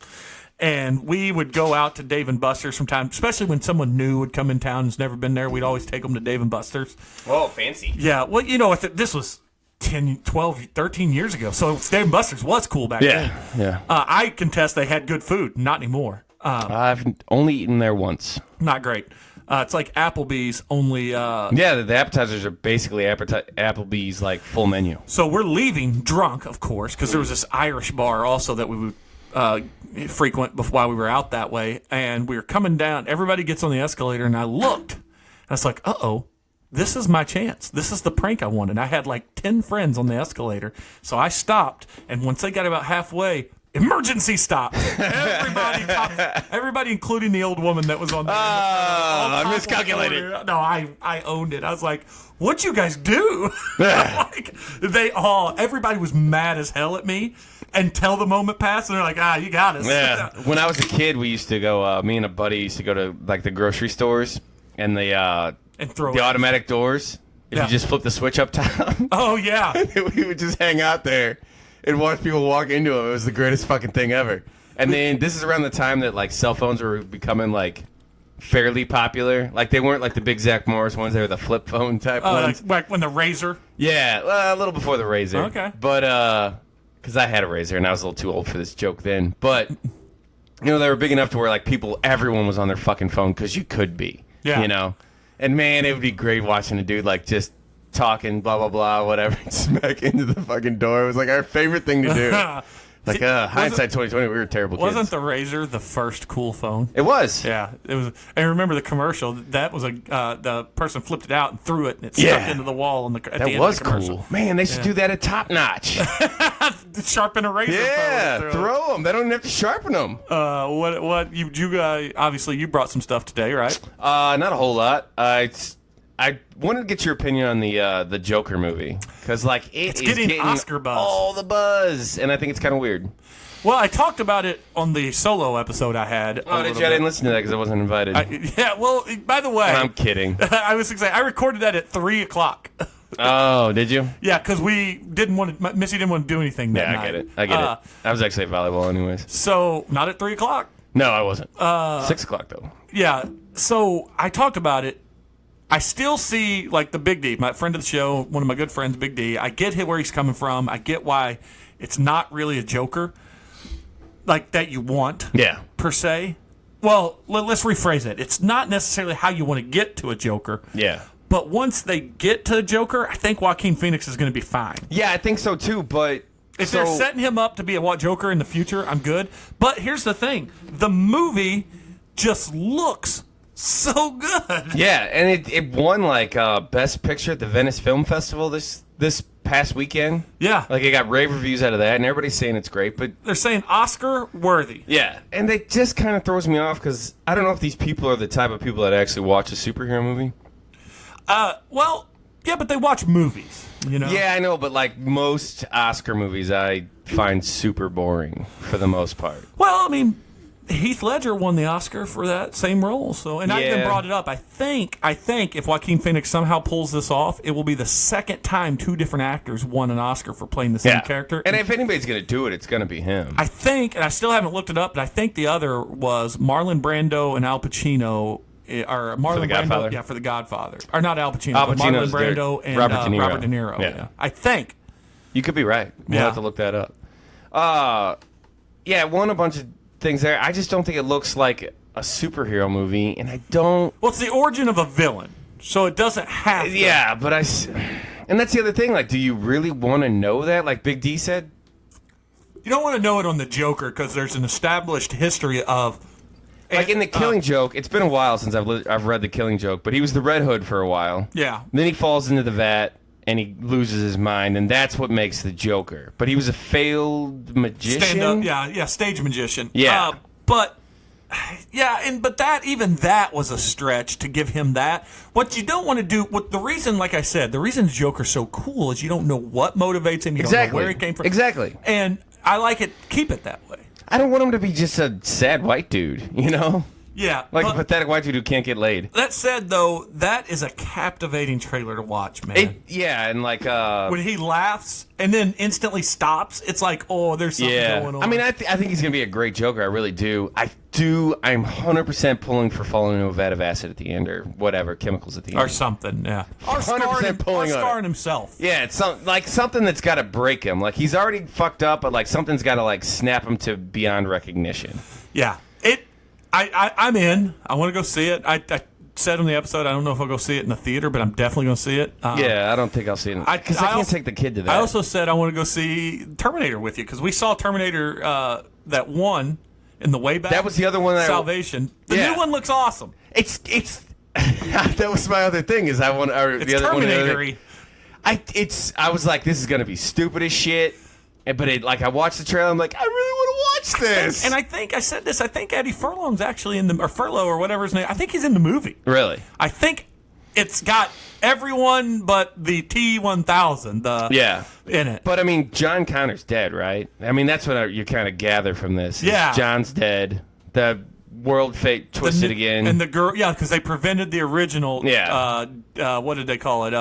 And we would go out to Dave & Buster's from time, especially when someone new would come in town and has never been there. We'd always take them to Dave & Buster's. Whoa, fancy. Yeah, well, you know, this was 10, 12, 13 years ago. So Dave & Buster's was cool back then. Yeah. I contest they had good food. Not anymore. I've only eaten there once. Not great. It's like Applebee's, only... yeah, the appetizers are basically Applebee's, like, full menu. So we're leaving drunk, of course, because there was this Irish bar also that we would frequent while we were out that way. And we were coming down. Everybody gets on the escalator, and I looked. And I was like, uh-oh, this is my chance. This is the prank I wanted. I had like 10 friends on the escalator. So I stopped, and once they got about halfway... Emergency stop! Everybody, including the old woman that was on there. I miscalculated. No, I owned it. I was like, "What'd you guys do?" Everybody was mad as hell at me until the moment passed, and they're like, "You got us." Yeah. When I was a kid, we used to go. Me and a buddy used to go to like the grocery stores and the automatic doors. If you just flip the switch up top. Oh yeah. We would just hang out there and watch people walk into them. It was the greatest fucking thing ever. And then this is around the time that like cell phones were becoming like fairly popular. Like they weren't like the big Zach Morris ones; they were the flip phone type ones. Like when the Razor. Yeah, a little before the Razor. Okay. But because I had a Razor and I was a little too old for this joke then. But you know they were big enough to where like everyone was on their fucking phone because you could be. Yeah. You know, and man, it would be great watching a dude like just talking, blah, blah, blah, whatever, smack into the fucking door. It was like our favorite thing to do. Like, hindsight 2020, we were terrible kids. Wasn't the Razor the first cool phone? It was. Yeah, it was. I remember the commercial. That was the person flipped it out and threw it, and it stuck into the wall. At the end of the commercial. Cool. Man, they should do that at Top Notch. Sharpen a razor. Yeah, throw them. They don't even have to sharpen them. What you obviously you brought some stuff today, right? Not a whole lot. I wanted to get your opinion on the Joker movie because like it's getting Oscar buzz, all the buzz, and I think it's kind of weird. Well, I talked about it on the solo episode I had. Oh, did you? I didn't listen to that because I wasn't invited. Yeah. Well, by the way, I'm kidding. I was excited. I recorded that at 3:00. Oh, did you? Yeah, because we didn't want to. Missy didn't want to do anything that night. I get it. I was actually at volleyball anyways. So not at 3:00. No, I wasn't. 6:00 though. Yeah. So I talked about it. I still see, like, the Big D, my friend of the show, one of my good friends, Big D. I get where he's coming from. I get why it's not really a Joker, like, that you want, per se. Well, let's rephrase it. It's not necessarily how you want to get to a Joker. Yeah. But once they get to a Joker, I think Joaquin Phoenix is going to be fine. Yeah, I think so, too, but... If they're setting him up to be a Joker in the future, I'm good. But here's the thing. The movie just looks so good. Yeah, and it won like Best Picture at the Venice Film Festival this past weekend. Yeah. Like it got rave reviews out of that, and everybody's saying it's great, but they're saying Oscar worthy. Yeah, and it just kind of throws me off because I don't know if these people are the type of people that actually watch a superhero movie. Well, yeah, but they watch movies, you know? Yeah, I know, but like most Oscar movies I find super boring for the most part. Well, I mean, Heath Ledger won the Oscar for that same role. So, and I even brought it up. I think if Joaquin Phoenix somehow pulls this off, it will be the second time 2 different actors won an Oscar for playing the same character. And if anybody's going to do it, it's going to be him. I think, and I still haven't looked it up, but I think the other was Marlon Brando and Al Pacino. Or Marlon Brando, for The Godfather. Or not Al Pacino, but Marlon Brando and Robert De Niro. Yeah. I think. You could be right. We'll have to look that up. It won a bunch of things there. I just don't think it looks like a superhero movie, and I don't... Well, it's the origin of a villain, so it doesn't have to... Yeah, but and that's the other thing. Like, do you really want to know that? Like Big D said? You don't want to know it on the Joker, because there's an established history of... Like in The Killing Joke, it's been a while since I've read The Killing Joke, but he was the Red Hood for a while. Yeah. Then he falls into the vat, and he loses his mind, and that's what makes the Joker. But he was a failed magician? Stage magician. Yeah. But that was a stretch to give him that. What you don't want to do, the reason Joker's so cool is you don't know what motivates him, you don't know where he came from. Exactly. And I like it, keep it that way. I don't want him to be just a sad white dude, you know? Yeah. Like a pathetic white dude who can't get laid. That said, though, that is a captivating trailer to watch, man. And like... when he laughs and then instantly stops, it's like, oh, there's something going on. I mean, I think he's going to be a great Joker. I really do. I'm 100% pulling for falling into a vat of acid at the end or whatever, chemicals at the end. Or something, yeah. Or 100% pulling on scarring himself. Yeah, it's something that's got to break him. Like, he's already fucked up, but like something's got to like snap him to beyond recognition. Yeah. I'm in. I want to go see it. I said on the episode, I don't know if I'll go see it in the theater, but I'm definitely going to see it. I don't think I'll see it. Because I can't take the kid to that. I also said I want to go see Terminator with you, because we saw Terminator that one in the way back. That was the other one. Salvation. The new one looks awesome. It's that was my other thing. Is I want it's the other Terminator-y. I was like, this is going to be stupid as shit. But I watched the trailer. I'm like, I really want to watch this. And I think I said this. I think Eddie Furlong's actually in or Furlow or whatever his name. I think he's in the movie. Really? I think it's got everyone but the T-1000 in it. But I mean, John Connor's dead, right? I mean, that's what you kind of gather from this. Yeah. John's dead. The world fate twisted again. And the girl, because they prevented the original. Yeah. What did they call it?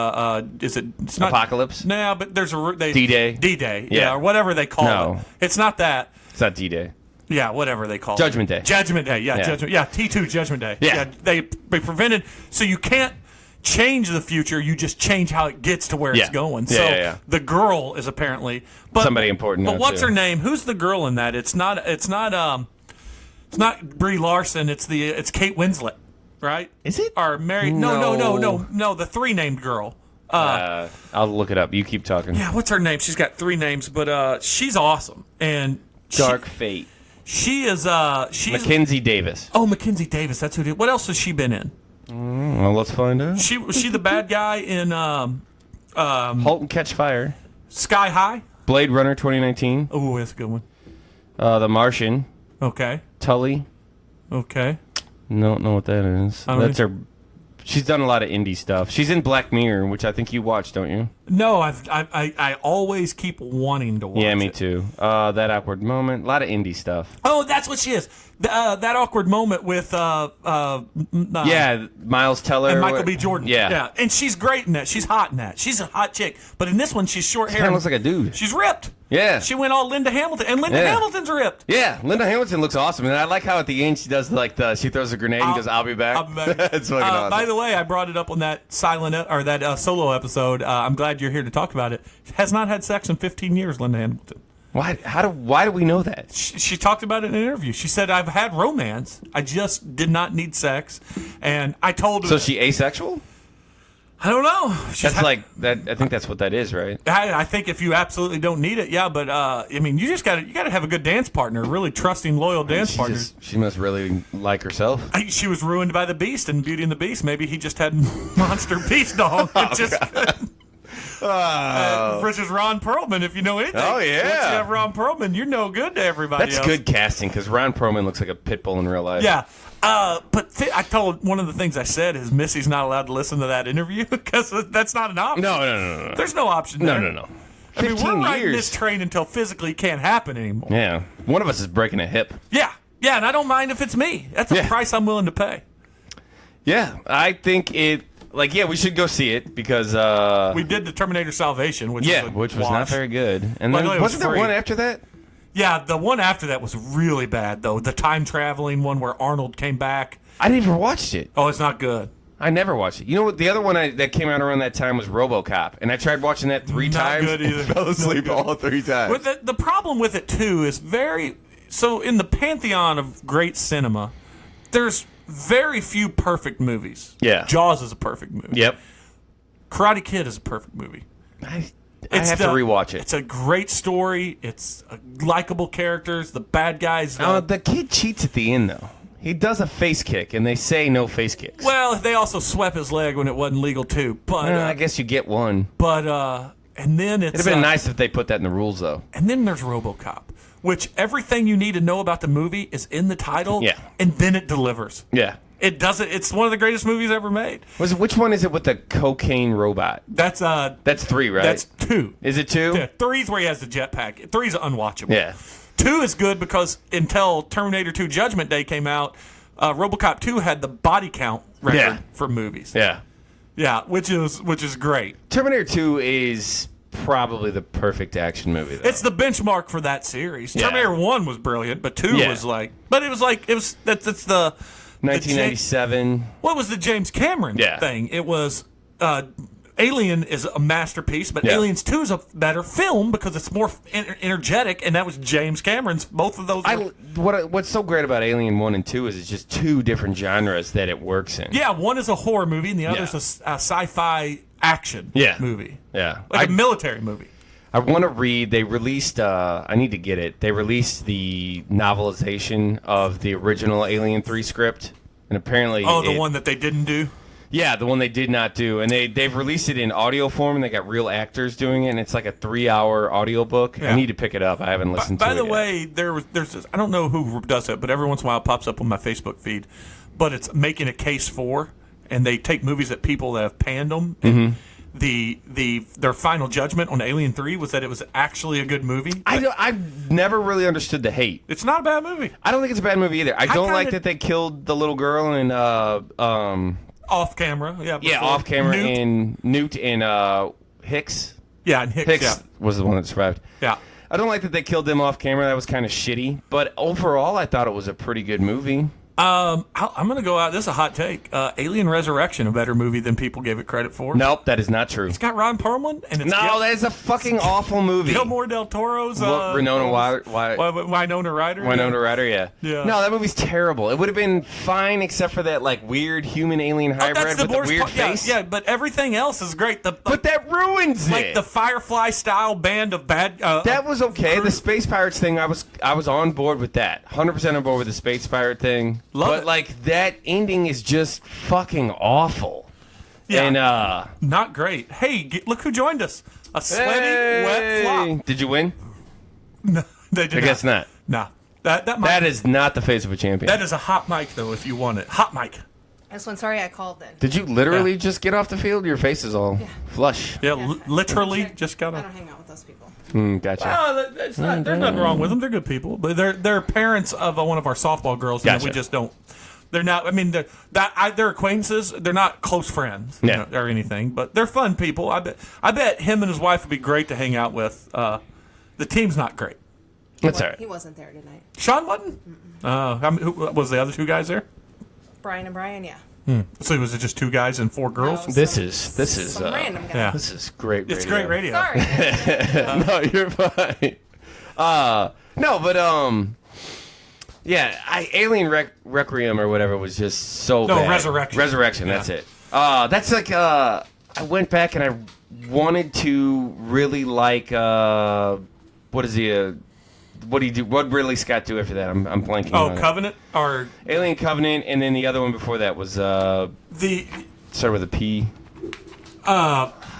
It's not Apocalypse? No, but there's D-Day. D-Day. Yeah. Or whatever they call it. It's not that. It's not D-Day. Yeah, whatever they call Judgment it. Day. Judgment Day. Yeah, Judgment. Yeah, T2 Judgment Day. Yeah. They prevented. So you can't change the future. You just change how it gets to where it's going. So the girl is apparently somebody important. But what's her name? Who's the girl in that? It's not Brie Larson. It's Kate Winslet, right? Is it? Or Mary? No. The 3-named girl. I'll look it up. You keep talking. Yeah, what's her name? She's got 3 names, but she's awesome. And Dark Fate. She is. She's Mackenzie Davis. Oh, Mackenzie Davis. That's who it is. What else has she been in? Well, let's find out. Was she the bad guy in Halt and Catch Fire, Sky High, Blade Runner 2019. Oh, that's a good one. The Martian. Okay. Tully. Okay. Don't know what that is. That's her. She's done a lot of indie stuff. She's in Black Mirror, which I think you watch, don't you? No, I always keep wanting to watch. Yeah, me too. That Awkward Moment, a lot of indie stuff. Oh, that's what she is. That Awkward Moment with Miles Teller and Michael B. Jordan. Yeah, and she's great in that. She's hot in that. She's a hot chick. But in this one, she's short hair. She looks like a dude. She's ripped. Yeah, she went all Linda Hamilton, and Linda Hamilton's ripped. Yeah, Linda Hamilton looks awesome, and I like how at the end she does she throws a grenade and goes, "I'll be back." I'll be back. It's fucking awesome. By the way, I brought it up on that solo episode. I'm glad you're here to talk about it. Has not had sex in 15 years, Linda Hamilton. Why? Why do we know that? She talked about it in an interview. She said, "I've had romance. I just did not need sex." And I told her. So she asexual? I don't know. That's like that. I think that's what that is, right? I think if you absolutely don't need it, yeah. But I mean, you got to have a good dance partner, really trusting, loyal dance partner. She must really like herself. She was ruined by the Beast and Beauty and the Beast. Maybe he just had monster beast dog. Versus Ron Perlman, if you know anything. Oh, yeah. Once you have Ron Perlman, you're no good to everybody That's else. good casting, because Ron Perlman looks like a pit bull in real life. Yeah. But I told one of the things I said is Missy's not allowed to listen to that interview because that's not an option. No. There's no option there. No. I mean, we're riding this train until physically can't happen anymore. Yeah. One of us is breaking a hip. Yeah. Yeah, and I don't mind if it's me. That's a price I'm willing to pay. Yeah, I think it. Like, yeah, we should go see it because we did the Terminator Salvation, which was not very good. And then wasn't there one after that? Yeah, the one after that was really bad though. The time traveling one where Arnold came back. I never watched it. Oh, it's not good. I never watched it. You know what? The other one that came out around that time was RoboCop, and I tried watching that 3 times. Not good either. Fell asleep all 3 times. But the problem with it too is so in the pantheon of great cinema, there's very few perfect movies. Yeah. Jaws is a perfect movie. Yep. Karate Kid is a perfect movie. I have to rewatch it. It's a great story. It's likable characters. The bad guys. The kid cheats at the end, though. He does a face kick, and they say no face kicks. Well, they also swept his leg when it wasn't legal, too. But I guess you get one. But, and then it's... It'd have been nice if they put that in the rules, though. And then there's RoboCop, which everything you need to know about the movie is in the title. Yeah. And then it delivers. Yeah. It doesn't. It's one of the greatest movies ever made. Which one is it with the cocaine robot? That's 3, right? That's 2. Is it 2? Yeah, 3's where he has the jetpack. 3's unwatchable. Yeah. 2 is good because until Terminator 2 Judgment Day came out, RoboCop 2 had the body count record for movies. Yeah. Yeah, which is great. Terminator 2 is probably the perfect action movie, though. It's the benchmark for that series. Yeah. Terminator 1 was brilliant, but 2 was like... But it was that's the... 1997. What was the James Cameron thing? It was Alien is a masterpiece, but Aliens 2 is a better film because it's more energetic, and that was James Cameron's. Both of those. What's so great about Alien 1 and 2 is it's just 2 different genres that it works in. Yeah, one is a horror movie, and the other is a sci-fi action movie. Yeah, like a military movie. I want to read. They released. I need to get it. They released the novelization of the original Alien 3 script, and apparently, the one that they didn't do. Yeah, the one they did not do, and they've released it in audio form, and they got real actors doing it, and it's like a 3-hour audiobook. Yeah. I need to pick it up. I haven't listened to it. By the way, there's this, I don't know who does it, but every once in a while it pops up on my Facebook feed. But it's making a case for, and they take movies that people that have panned them. And their final judgment on Alien 3 was that it was actually a good movie. I've never really understood the hate. It's not a bad movie. I don't think it's a bad movie either. I don't like that they killed the little girl and off camera. Yeah, off camera and Newt and Hicks. Yeah, and Hicks was the one that survived. Yeah. I don't like that they killed them off camera. That was kind of shitty. But overall, I thought it was a pretty good movie. I'm going to go out. This is a hot take. Alien Resurrection, a better movie than people gave it credit for. Nope, that is not true. It's got Ron Perlman. And it's that is a fucking awful movie. Guillermo del Toro's... Winona Ryder. Winona Ryder? Winona Ryder, yeah. No, that movie's terrible. It would have been fine except for that like weird human-alien hybrid with the weird face. Yeah, but everything else is great. But that ruins it. Like the Firefly-style band of bad... that was okay. The Space Pirates thing, I was on board with that. 100% on board with the Space Pirate thing. But like that ending is just fucking awful. Yeah, and not great. Hey, look who joined us. A sweaty, wet flop. Did you win? No, they did I guess not. No. That is not the face of a champion. That is a hot mic, though, if you want it. Hot mic. This one, sorry I called then. Did you literally just get off the field? Your face is all flush. Yeah, literally just got I off. don't hang out with those people. Gotcha. No, there's nothing wrong with them. They're good people. But they're parents of one of our softball girls. Gotcha. We just don't. They're not. I mean, they're acquaintances. They're not close friends or anything. But they're fun people. I bet him and his wife would be great to hang out with. The team's not great. That's all right. He wasn't there tonight. Sean wasn't. Who was the other 2 guys there? Brian and Brian, yeah. So was it just 2 guys and 4 girls? No, This is some random guy. Yeah. This is great radio. It's great radio. Sorry. No, you're fine. No, but yeah, Alien Requiem or whatever was just so bad. Resurrection. Resurrection, that's it. That's like I went back and I wanted to really like what is he what do you do? What Ridley Scott do after that? I'm blanking. Oh, on Covenant or Alien Covenant, and then the other one before that was the started with a P.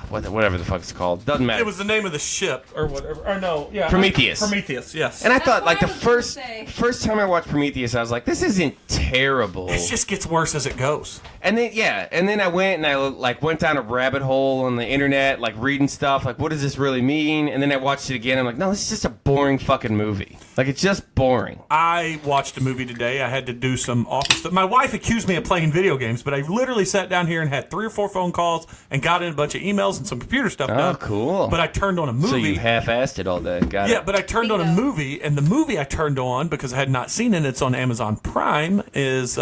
What whatever the fuck it's called. Doesn't matter. It was the name of the ship or whatever. Or no, yeah. Prometheus. Prometheus, yes. And I That's thought, like, what the I was gonna first time I watched Prometheus, I was like, this isn't terrible. It just gets worse as it goes. And then I went and I like went down a rabbit hole on the internet, like reading stuff, like what does this really mean? And then I watched it again. I'm like, no, this is just a boring fucking movie. Like it's just boring. I watched a movie today. I had to do some office stuff. My wife accused me of playing video games, but I literally sat down here and had 3 or 4 phone calls and got in a bunch of emails and some computer stuff done. Oh, cool. But I turned on a movie. So you half-assed it all day. Got it. Yeah, but I turned on a movie, and the movie I turned on, because I had not seen it, it's on Amazon Prime, is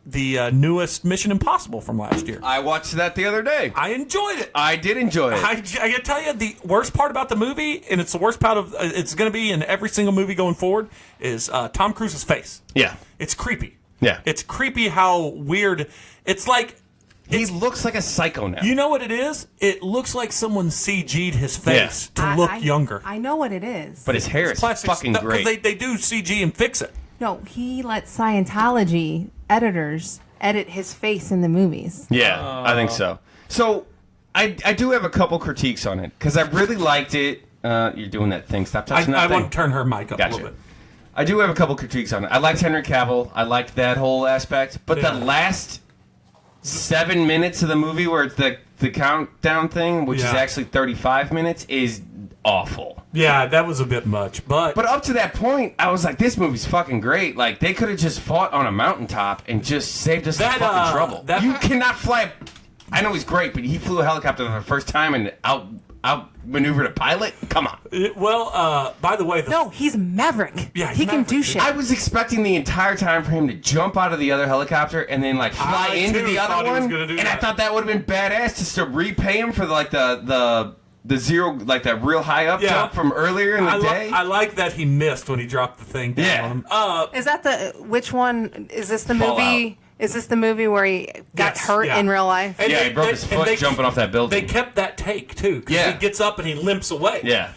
the newest Mission Impossible from last year. I watched that the other day. I enjoyed it. I did enjoy it. I gotta tell you, the worst part about the movie, and it's the worst part of it's going to be in every single movie going forward, is Tom Cruise's face. Yeah. It's creepy. Yeah. It's creepy how weird. It's like He looks like a psycho now. you know what it is. It looks like someone CG'd his face to look younger. I know what it is. But his hair is Plastic fucking stuff, 'cause great. They do CG and fix it. No, he let Scientology editors edit his face in the movies. Yeah, I think so. So, I do have a couple critiques on it, because I really liked it. You're doing that thing. Stop touching that I thing. want to turn her mic up a Gotcha. little bit. I do have a couple critiques on it. I liked Henry Cavill. I liked that whole aspect. But Yeah. the last 7 minutes of the movie, where it's the countdown thing, which is Yeah. actually 35 minutes, is awful. Yeah, that was a bit much, but Up to that point, I was like, this movie's fucking great. Like, they could have just fought on a mountaintop and just saved us That, the fucking trouble. that- You cannot fly. I know he's great, but he flew a helicopter for the first time and outmaneuvered a pilot? Come on. by the way, No, he's Maverick. Yeah, he's he can Maverick, do dude. shit. I was expecting the entire time for him to jump out of the other helicopter and then like fly I, into too, the thought other he was one, gonna do and I that. thought that would have been badass just to repay him for the zero, like that real high up Yeah. jump from earlier in the day. I like that he missed when he dropped the thing down Yeah. on him. Is that which one? Is this the Fallout. movie? Is this the movie where he got Yes, hurt yeah. in real life? And Yeah, he broke his foot jumping off that building. They kept that take, too, because Yeah. he gets up and he limps away. Yeah.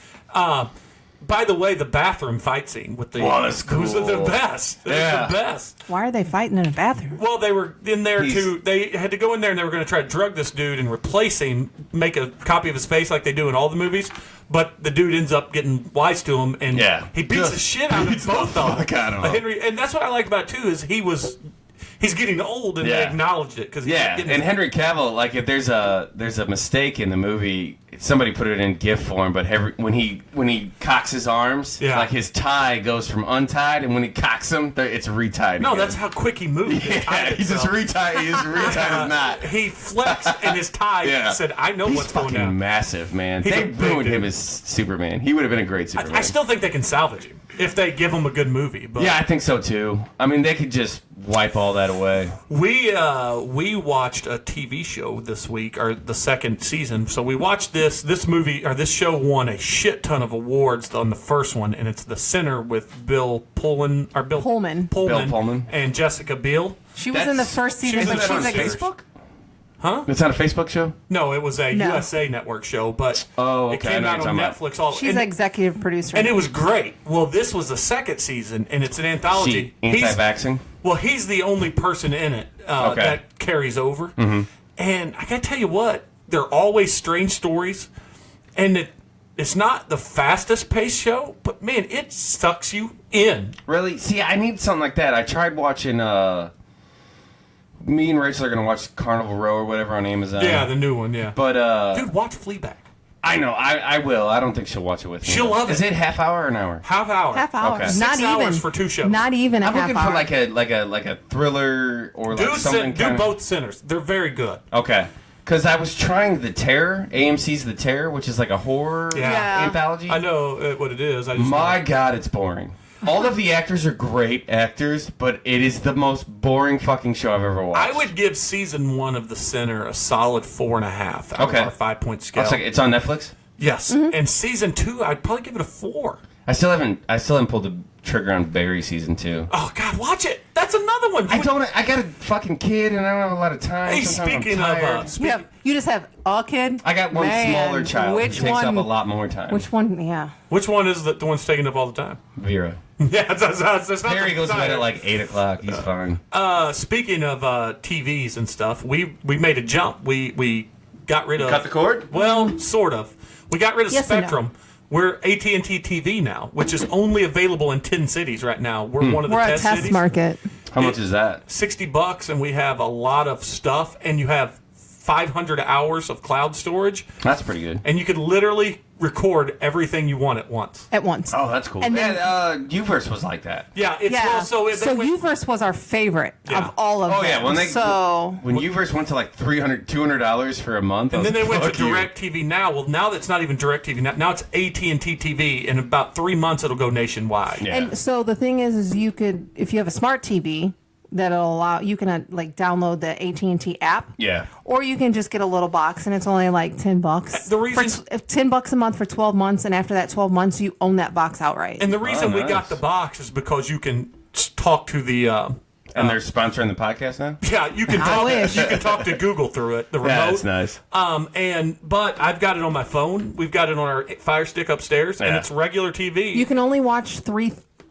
By the way, the bathroom fight scene with the... Was It was the cool. best. It Yeah. was the best. Why are they fighting in a bathroom? Well, they were in there He's- they had to go in there and they were going to try to drug this dude and replace him, make a copy of his face like they do in all the movies. But the dude ends up getting wise to him, and Yeah. he beats Just the shit out of beats the both of fuck out them. of him. Henry, and that's what I like about it, too, is he's getting old, and they Yeah. acknowledged it because Yeah, and Henry Cavill, like if there's a mistake in the movie, somebody put it in GIF form, but when he cocks his arms, Yeah. like his tie goes from untied, and when he cocks them, it's retied. No, again. that's how quick he moved. Yeah, he's just retied. He's retied as not. He flexed, and his tie Yeah. said, "I know He's what's going fucking down." massive, man. He's They a big ruined dude. him as Superman. He would have been a great Superman. I still think they can salvage him if they give him a good movie. But yeah, I think so too. I mean, they could just wipe all that away. we watched a TV show this week, or the second season. So we watched this movie, or this show won a shit ton of awards on the first one, and it's The Sinner with Bill Pullman Pullman. Bill Pullman. and Jessica Biel. She was in the first season, was but in she's that on like, Facebook? Huh? It's not a Facebook show? No, it was a No. USA Network show, but Oh, it okay, I came know out what on you're Netflix. All she's and, executive producer. and it was great. Well, this was the second season, and it's an anthology. She anti-vaxxing? Well, he's the only person in it Okay. that carries over. Mm-hmm. And I gotta tell you what, they're always strange stories, and it's not the fastest paced show, but man, it sucks you in. Really? See, I need something like that. I tried watching, me and Rachel are going to watch Carnival Row or whatever on Amazon. Yeah, the new one, yeah. But, Dude, watch Fleabag. I know, I will. I don't think she'll watch it with me. She'll love Is it. it half hour or an hour? Half hour. half hour. Okay. Not 6 even hours for 2 shows. Not even a I'm half looking hour. for like a thriller or like something Do kind of... both Sinners. They're very good. Okay. Because I was trying The Terror, AMC's The Terror, which is like a horror Yeah. anthology. I know what it is. I just My God, it's boring. All of the actors are great actors, but it is the most boring fucking show I've ever watched. I would give season 1 of The Sinner a solid 4.5 out Okay. of our 5-point scale. It's on Netflix? Yes, and season 2, I'd probably give it a 4. I still haven't pulled the trigger on Barry season 2. Oh God, watch it. That's another one. I got a fucking kid and I don't have a lot of time. Hey, Sometimes I'm speaking of, tired. You just have a kid. I got one Man, smaller child Which who takes one? up a lot more time. Which one? Yeah. which one is the one's taking up all the time? Vera. Yeah, it's not Barry the goes to bed desire. at like 8 o'clock. He's fine. Speaking of TVs and stuff, we made a jump. We got rid of. Cut the cord? Well, sort of. We got rid of Yes and no. Spectrum. We're AT&T TV now, which is only available in 10 cities right now. We're one of the We're a test test cities. market. How much is that? $60, and we have a lot of stuff, and you have 500 hours of cloud storage, That's pretty good. and you can literally record everything you want at once. At once. Oh, that's cool. And then- Uverse was like that. Yeah, it's Yeah. well, so Uverse was our favorite Yeah. of all of Oh, them. yeah. When Uverse went to like $200 for a month, and then they went to "Fuck you." DirecTV Now. Well, now that's not even DirecTV Now. Now it's AT&T TV. In about 3 months, it'll go nationwide. Yeah. And so the thing is you could, if you have a smart TV, that'll allow you can like download the AT&T app. Yeah. Or you can just get a little box, and it's only like $10. The reason- $10 a month for 12 months, and after that 12 months, you own that box outright. And the reason we nice. got the box is because you can talk to the. And they're sponsoring the podcast now? Yeah, you can talk. wish. You can talk to Google through it. The remote. Yeah, that's nice. But I've got it on my phone. We've got it on our Fire Stick upstairs, and Yeah. it's regular TV. You can only watch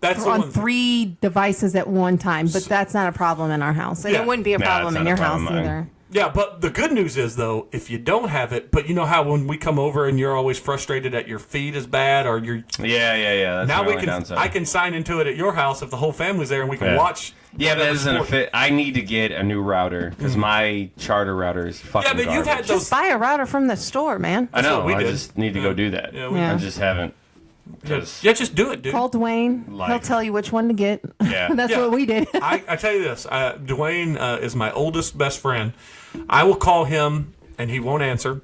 That's the on one. 3 devices at one time, but that's not a problem in our house. And Yeah. it wouldn't be a No, problem it's in not your a problem house in mine. either. Yeah, but the good news is though, if you don't have it, but you know how when we come over and you're always frustrated that your feed is bad or you're Yeah. That's now my we only can downside. I can sign into it at your house if the whole family's there and we can Yeah. watch. Yeah, but that whatever doesn't sport. fit. I need to get a new router because my charter router is fucking Yeah, but you've had garbage. those. Just buy a router from the store, man. I know. what we I did. just need to go do that. Yeah, Yeah. I just haven't. Yeah, just do it, dude. Call Dwayne. He'll Life. tell you which one to get. Yeah. That's Yeah. what we did. I tell you this, Dwayne is my oldest best friend. I will call him and he won't answer.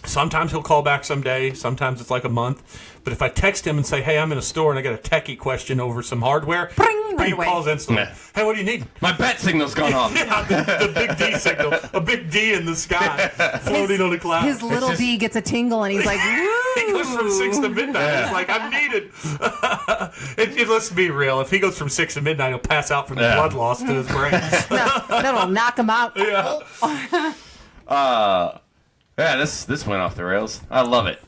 Sometimes he'll call back someday. Sometimes it's like a month. But if I text him and say, "Hey, I'm in a store and I got a techie question over some hardware," Bring, right he away. calls instantly. Yeah. Hey, what do you need? My bat signal's gone off. Yeah, the big D signal, a big D in the sky, floating on a cloud. His little just- D gets a tingle, and he's like, He goes from 6 to midnight. Yeah. It's like, I'm needed. Let's be real. If he goes from 6 to midnight, he'll pass out from the Yeah. blood loss to his brain. that'll knock him out. Yeah, this went off the rails. I love it.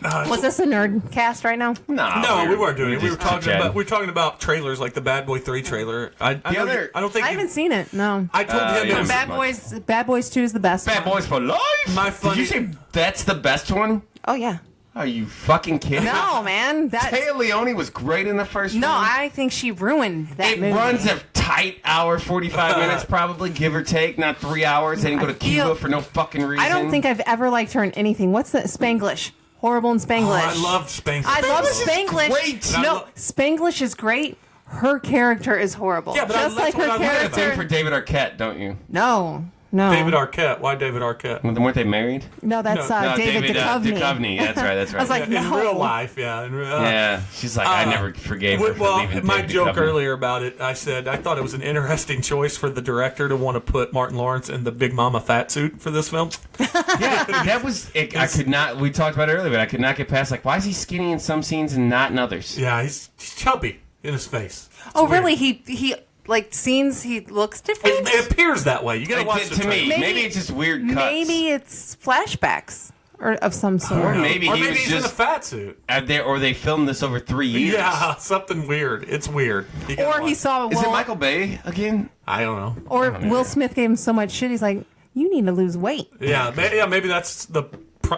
Was this a nerd cast right now? No, we weren't doing it. We were just talking chit-chatting. about trailers like the Bad Boy 3 trailer. I don't think I haven't seen it. No. I told him yeah. it was Bad Boys 2 is the best. Bad one. Boys for Life. My Did funny- you say that's the best one? Oh yeah. Are you fucking kidding? No, man. Taya Leone was great in the first No, one. I think she ruined that It movie. runs a tight hour, 45 minutes probably, give or take, not 3 hours. They didn't go to I feel- Cuba for no fucking reason. I don't think I've ever liked her in anything. What's the Spanglish? Horrible in Spanglish. I loved Spanglish. I love Spanglish is Spanglish. great. And I No, lo- Spanglish is great. Her character is horrible. Yeah, but just that's like what her I love. You have a thing character. for David Arquette, don't you? No. David Arquette. Why David Arquette? Weren't they married? No, that's No, David Duchovny. Duchovny. That's right. That's right. I was like, In no. real life, yeah. yeah, she's like, I never forgave her for Well, leaving my David joke Duchovny. earlier about it, I said I thought it was an interesting choice for the director to want to put Martin Lawrence in the Big Mama fat suit for this film. Yeah, that was. I could not. We talked about it earlier, but I could not get past. Like, why is he skinny in some scenes and not in others? Yeah, he's chubby in his face. It's Oh, weird. really? He like scenes he looks different. It appears that way. You gotta watch the To me, trailer. maybe it's just weird cuts. Maybe it's flashbacks or of some sort. Or maybe or he maybe was he's in a just fat suit. or they filmed this over 3 years. Yeah, something weird. It's weird. You gotta Or he watch. saw Is it Michael Bay again? I don't know. Or Will Smith gave him so much shit. He's like, you need to lose weight. Yeah, maybe that's the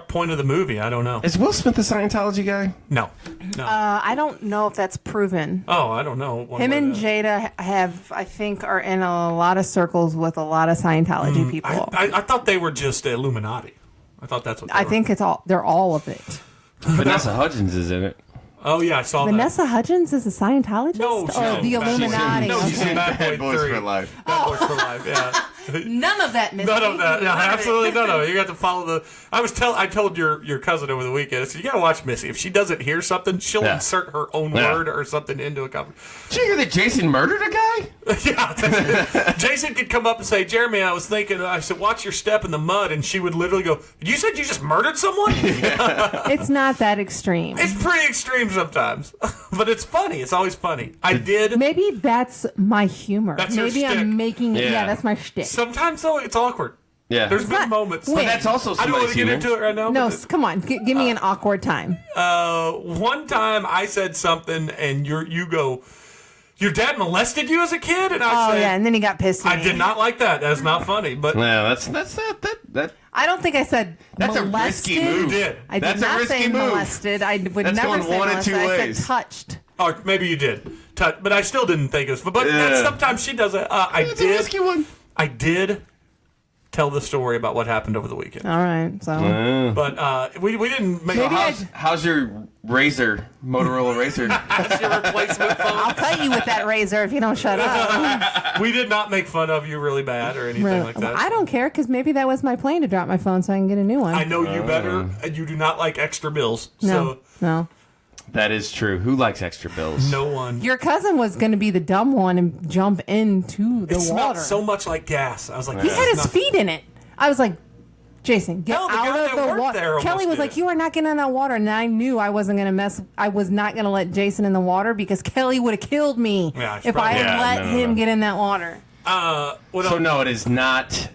point of the movie. I don't know. Is Will Smith the Scientology guy? No. I don't know if that's proven. Oh, I don't know. One Him way and to- Jada I think, are in a lot of circles with a lot of Scientology people. I thought they were just Illuminati. I thought that's what they I were. think they're all of it. Vanessa Hudgens is in it. Oh, yeah, I saw that. Vanessa Hudgens is a Scientologist? No, or no, the Bad Boys. Illuminati? No, she's Okay. in Bad Boys 3. Life. Bad Boys for Life, yeah. None of that, Missy. None of that. Yeah, None of it. absolutely none of it. You got to follow the. I told your cousin over the weekend. I said, you got to watch Missy. If she doesn't hear something, she'll Yeah. insert her own Yeah. word or something into a conversation. Did you hear that Jason murdered a guy? Yeah, Jason could come up and say, "Jeremy, I was thinking." I said, "Watch your step in the mud," and she would literally go, "You said you just murdered someone?" It's not that extreme. It's pretty extreme sometimes, but it's funny. It's always funny. I did. Maybe that's my humor. That's your Maybe shtick. I'm making it. Yeah. Yeah, that's my shtick. Sometimes though, it's awkward. Yeah. There's been not- moments. Wait. That's also I don't want somebody's to get humor. into it right now. No, but come on. Give me an awkward time. one time I said something, and you go, Your dad molested you as a kid? And I said, yeah, and then he got pissed at me. I did not like that. That's not funny. But No, that's that. I don't think I said That's molested. a risky move. you did. I did That's a not risky say move. molested. I would That's never going say one of molested. two I ways. said touched. Or maybe you did. But I still didn't think it was. But sometimes she does it. That's a risky one. I did tell the story about what happened over the weekend. All right, so But we didn't make Maybe How's your Razor, Motorola Razor? That's your replacement phone. I'll cut you with that razor if you don't shut up. We did not make fun of you really bad or anything like that. I don't care because maybe that was my plan to drop my phone so I can get a new one. I know you better, and you do not like extra bills. No, no. That is true. Who likes extra bills? So no one. Your cousin was going to be the dumb one and jump into the It smelled water. so much like gas. I was like, He this had is his not- feet in it. I was like, Jason, get Hell, the guy out that of the worked water. there almost Kelly was did like, it. you are not getting in that water. And I knew I wasn't going to mess. I was not going to let Jason in the water because Kelly would have killed me Yeah, she if I probably- had let no, him no. get in that water. What So else? no, it is not.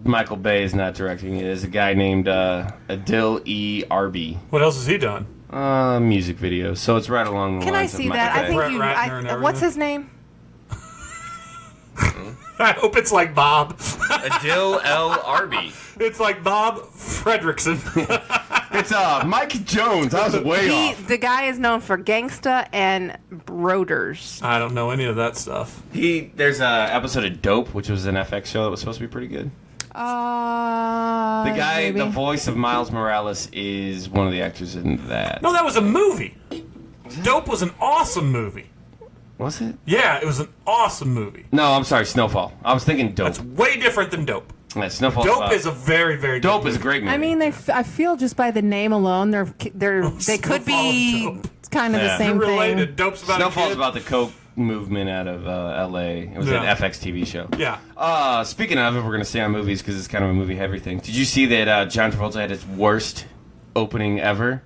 Michael Bay is not directing. It is a guy named Adil E. Arby. What else has he done? Music videos. So it's right along the Can I lines of see Michael that? I Bay. think Brett you. Ratner and What's everything. his name? I hope it's like Bob. Adil L. Arby. It's like Bob Fredrickson. It's Mike Jones. I was way off. The guy is known for Gangsta and Broders. I don't know any of that stuff. There's a episode of Dope, which was an FX show that was supposed to be pretty good. The guy, maybe. the voice of Miles Morales, is one of the actors in that. No, that was a movie. Dope was an awesome movie. Was it? Yeah, it was an awesome movie. No, I'm sorry, Snowfall. I was thinking Dope. That's way different than Dope. Yeah, Snowfall. Dope is a very, very Dope good is a movie. great movie. I mean, I feel just by the name alone, they could be Snowfall and Dope. kind of the Yeah. same They're related. thing. Dope's about a Snowfall's kid. about the Coke movement out of L.A. It was Yeah. an FX TV show. Yeah. Speaking of, if we're going to stay on movies because it's kind of a movie-heavy thing, did you see that John Travolta had his worst opening ever?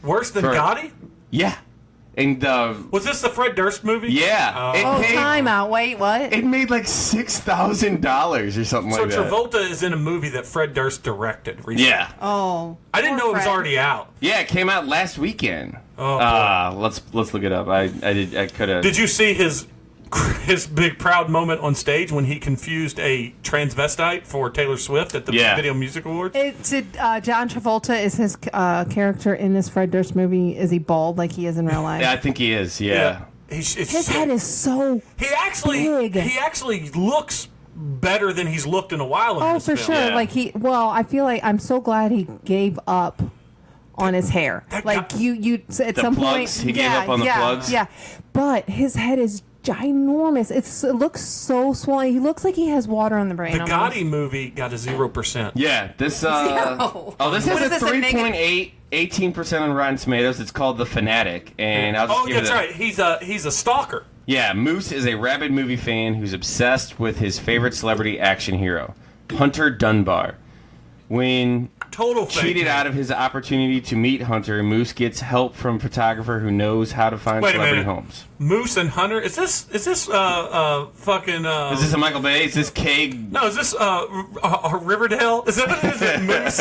Worse than For- Gotti? Yeah. And Was this the Fred Durst movie? yeah, Oh, it time out. Wait, what? made like $6,000 or something So like that. Travolta is in a movie that Fred Durst directed recently. Yeah, Oh. I didn't know poor it was Fred. already out. yeah, it came out last weekend. Oh, boy. Let's look it up. I could have. Did you see his big proud moment on stage when he confused a transvestite for Taylor Swift at the Yeah. Video Music Awards? John Travolta is his character in this Fred Durst movie. Is he bald like he is in real life? Yeah, I think he is. Yeah. His head is so. He actually big. looks better than he's looked in a while in Oh, this for film. sure. Yeah. Like I feel like I'm so glad he gave up on his hair. That Like guy- you at The some plugs? point He gave up on the plugs? Yeah, but his head is ginormous. It looks so swollen. He looks like he has water on the brain. The almost. Gotti movie got a 0%. Yeah, this Zero. Oh, this What has is a this, a 3.8, 18% on Rotten Tomatoes. It's called The Fanatic, and I'll just Oh, give that's it a, right. He's a stalker. Yeah, Moose is a rabid movie fan who's obsessed with his favorite celebrity action hero, Hunter Dunbar. When Total fake cheated news. out of his opportunity to meet Hunter, Moose gets help from a photographer who knows how to find Wait a celebrity minute. homes. Moose and Hunter. Is this fucking? Is this a Michael Bay? Is this Keg? No, is this Riverdale? Is it Moose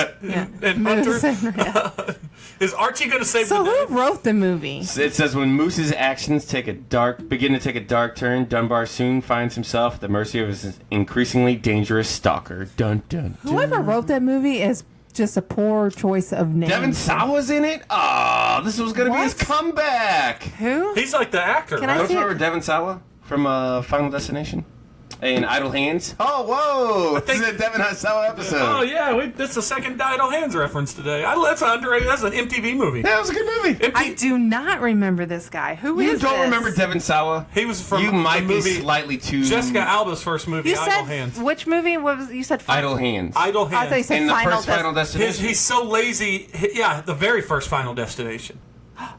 and Hunter? Yeah. Is Archie going to save So the who day? wrote the movie? It says when Moose's actions begin to take a dark turn, Dunbar soon finds himself at the mercy of his increasingly dangerous stalker. Dun dun. dun. Whoever wrote that movie is just a poor choice of name. Devin Sawa's in it? Oh, this was going to be his What? comeback. Who? He's like the actor, Can I right? Don't see you it? remember Devin Sawa from Final Destination? In Idle Hands? Oh, whoa! This is a Devin Sawa episode. Oh yeah, that's the second Idle Hands reference today. That's underrated. That's an MTV movie. Yeah, it was a good movie. I do not remember this guy. Who You is don't this? remember Devin Sawa? He was from You the might be movie slightly too... Jessica Alba's first movie, You Idle said Hands. which movie was you said? Idle Hands. Idle I thought you Hands. said In the Final first Final Destination. Destination. He's so lazy. Yeah, the very first Final Destination.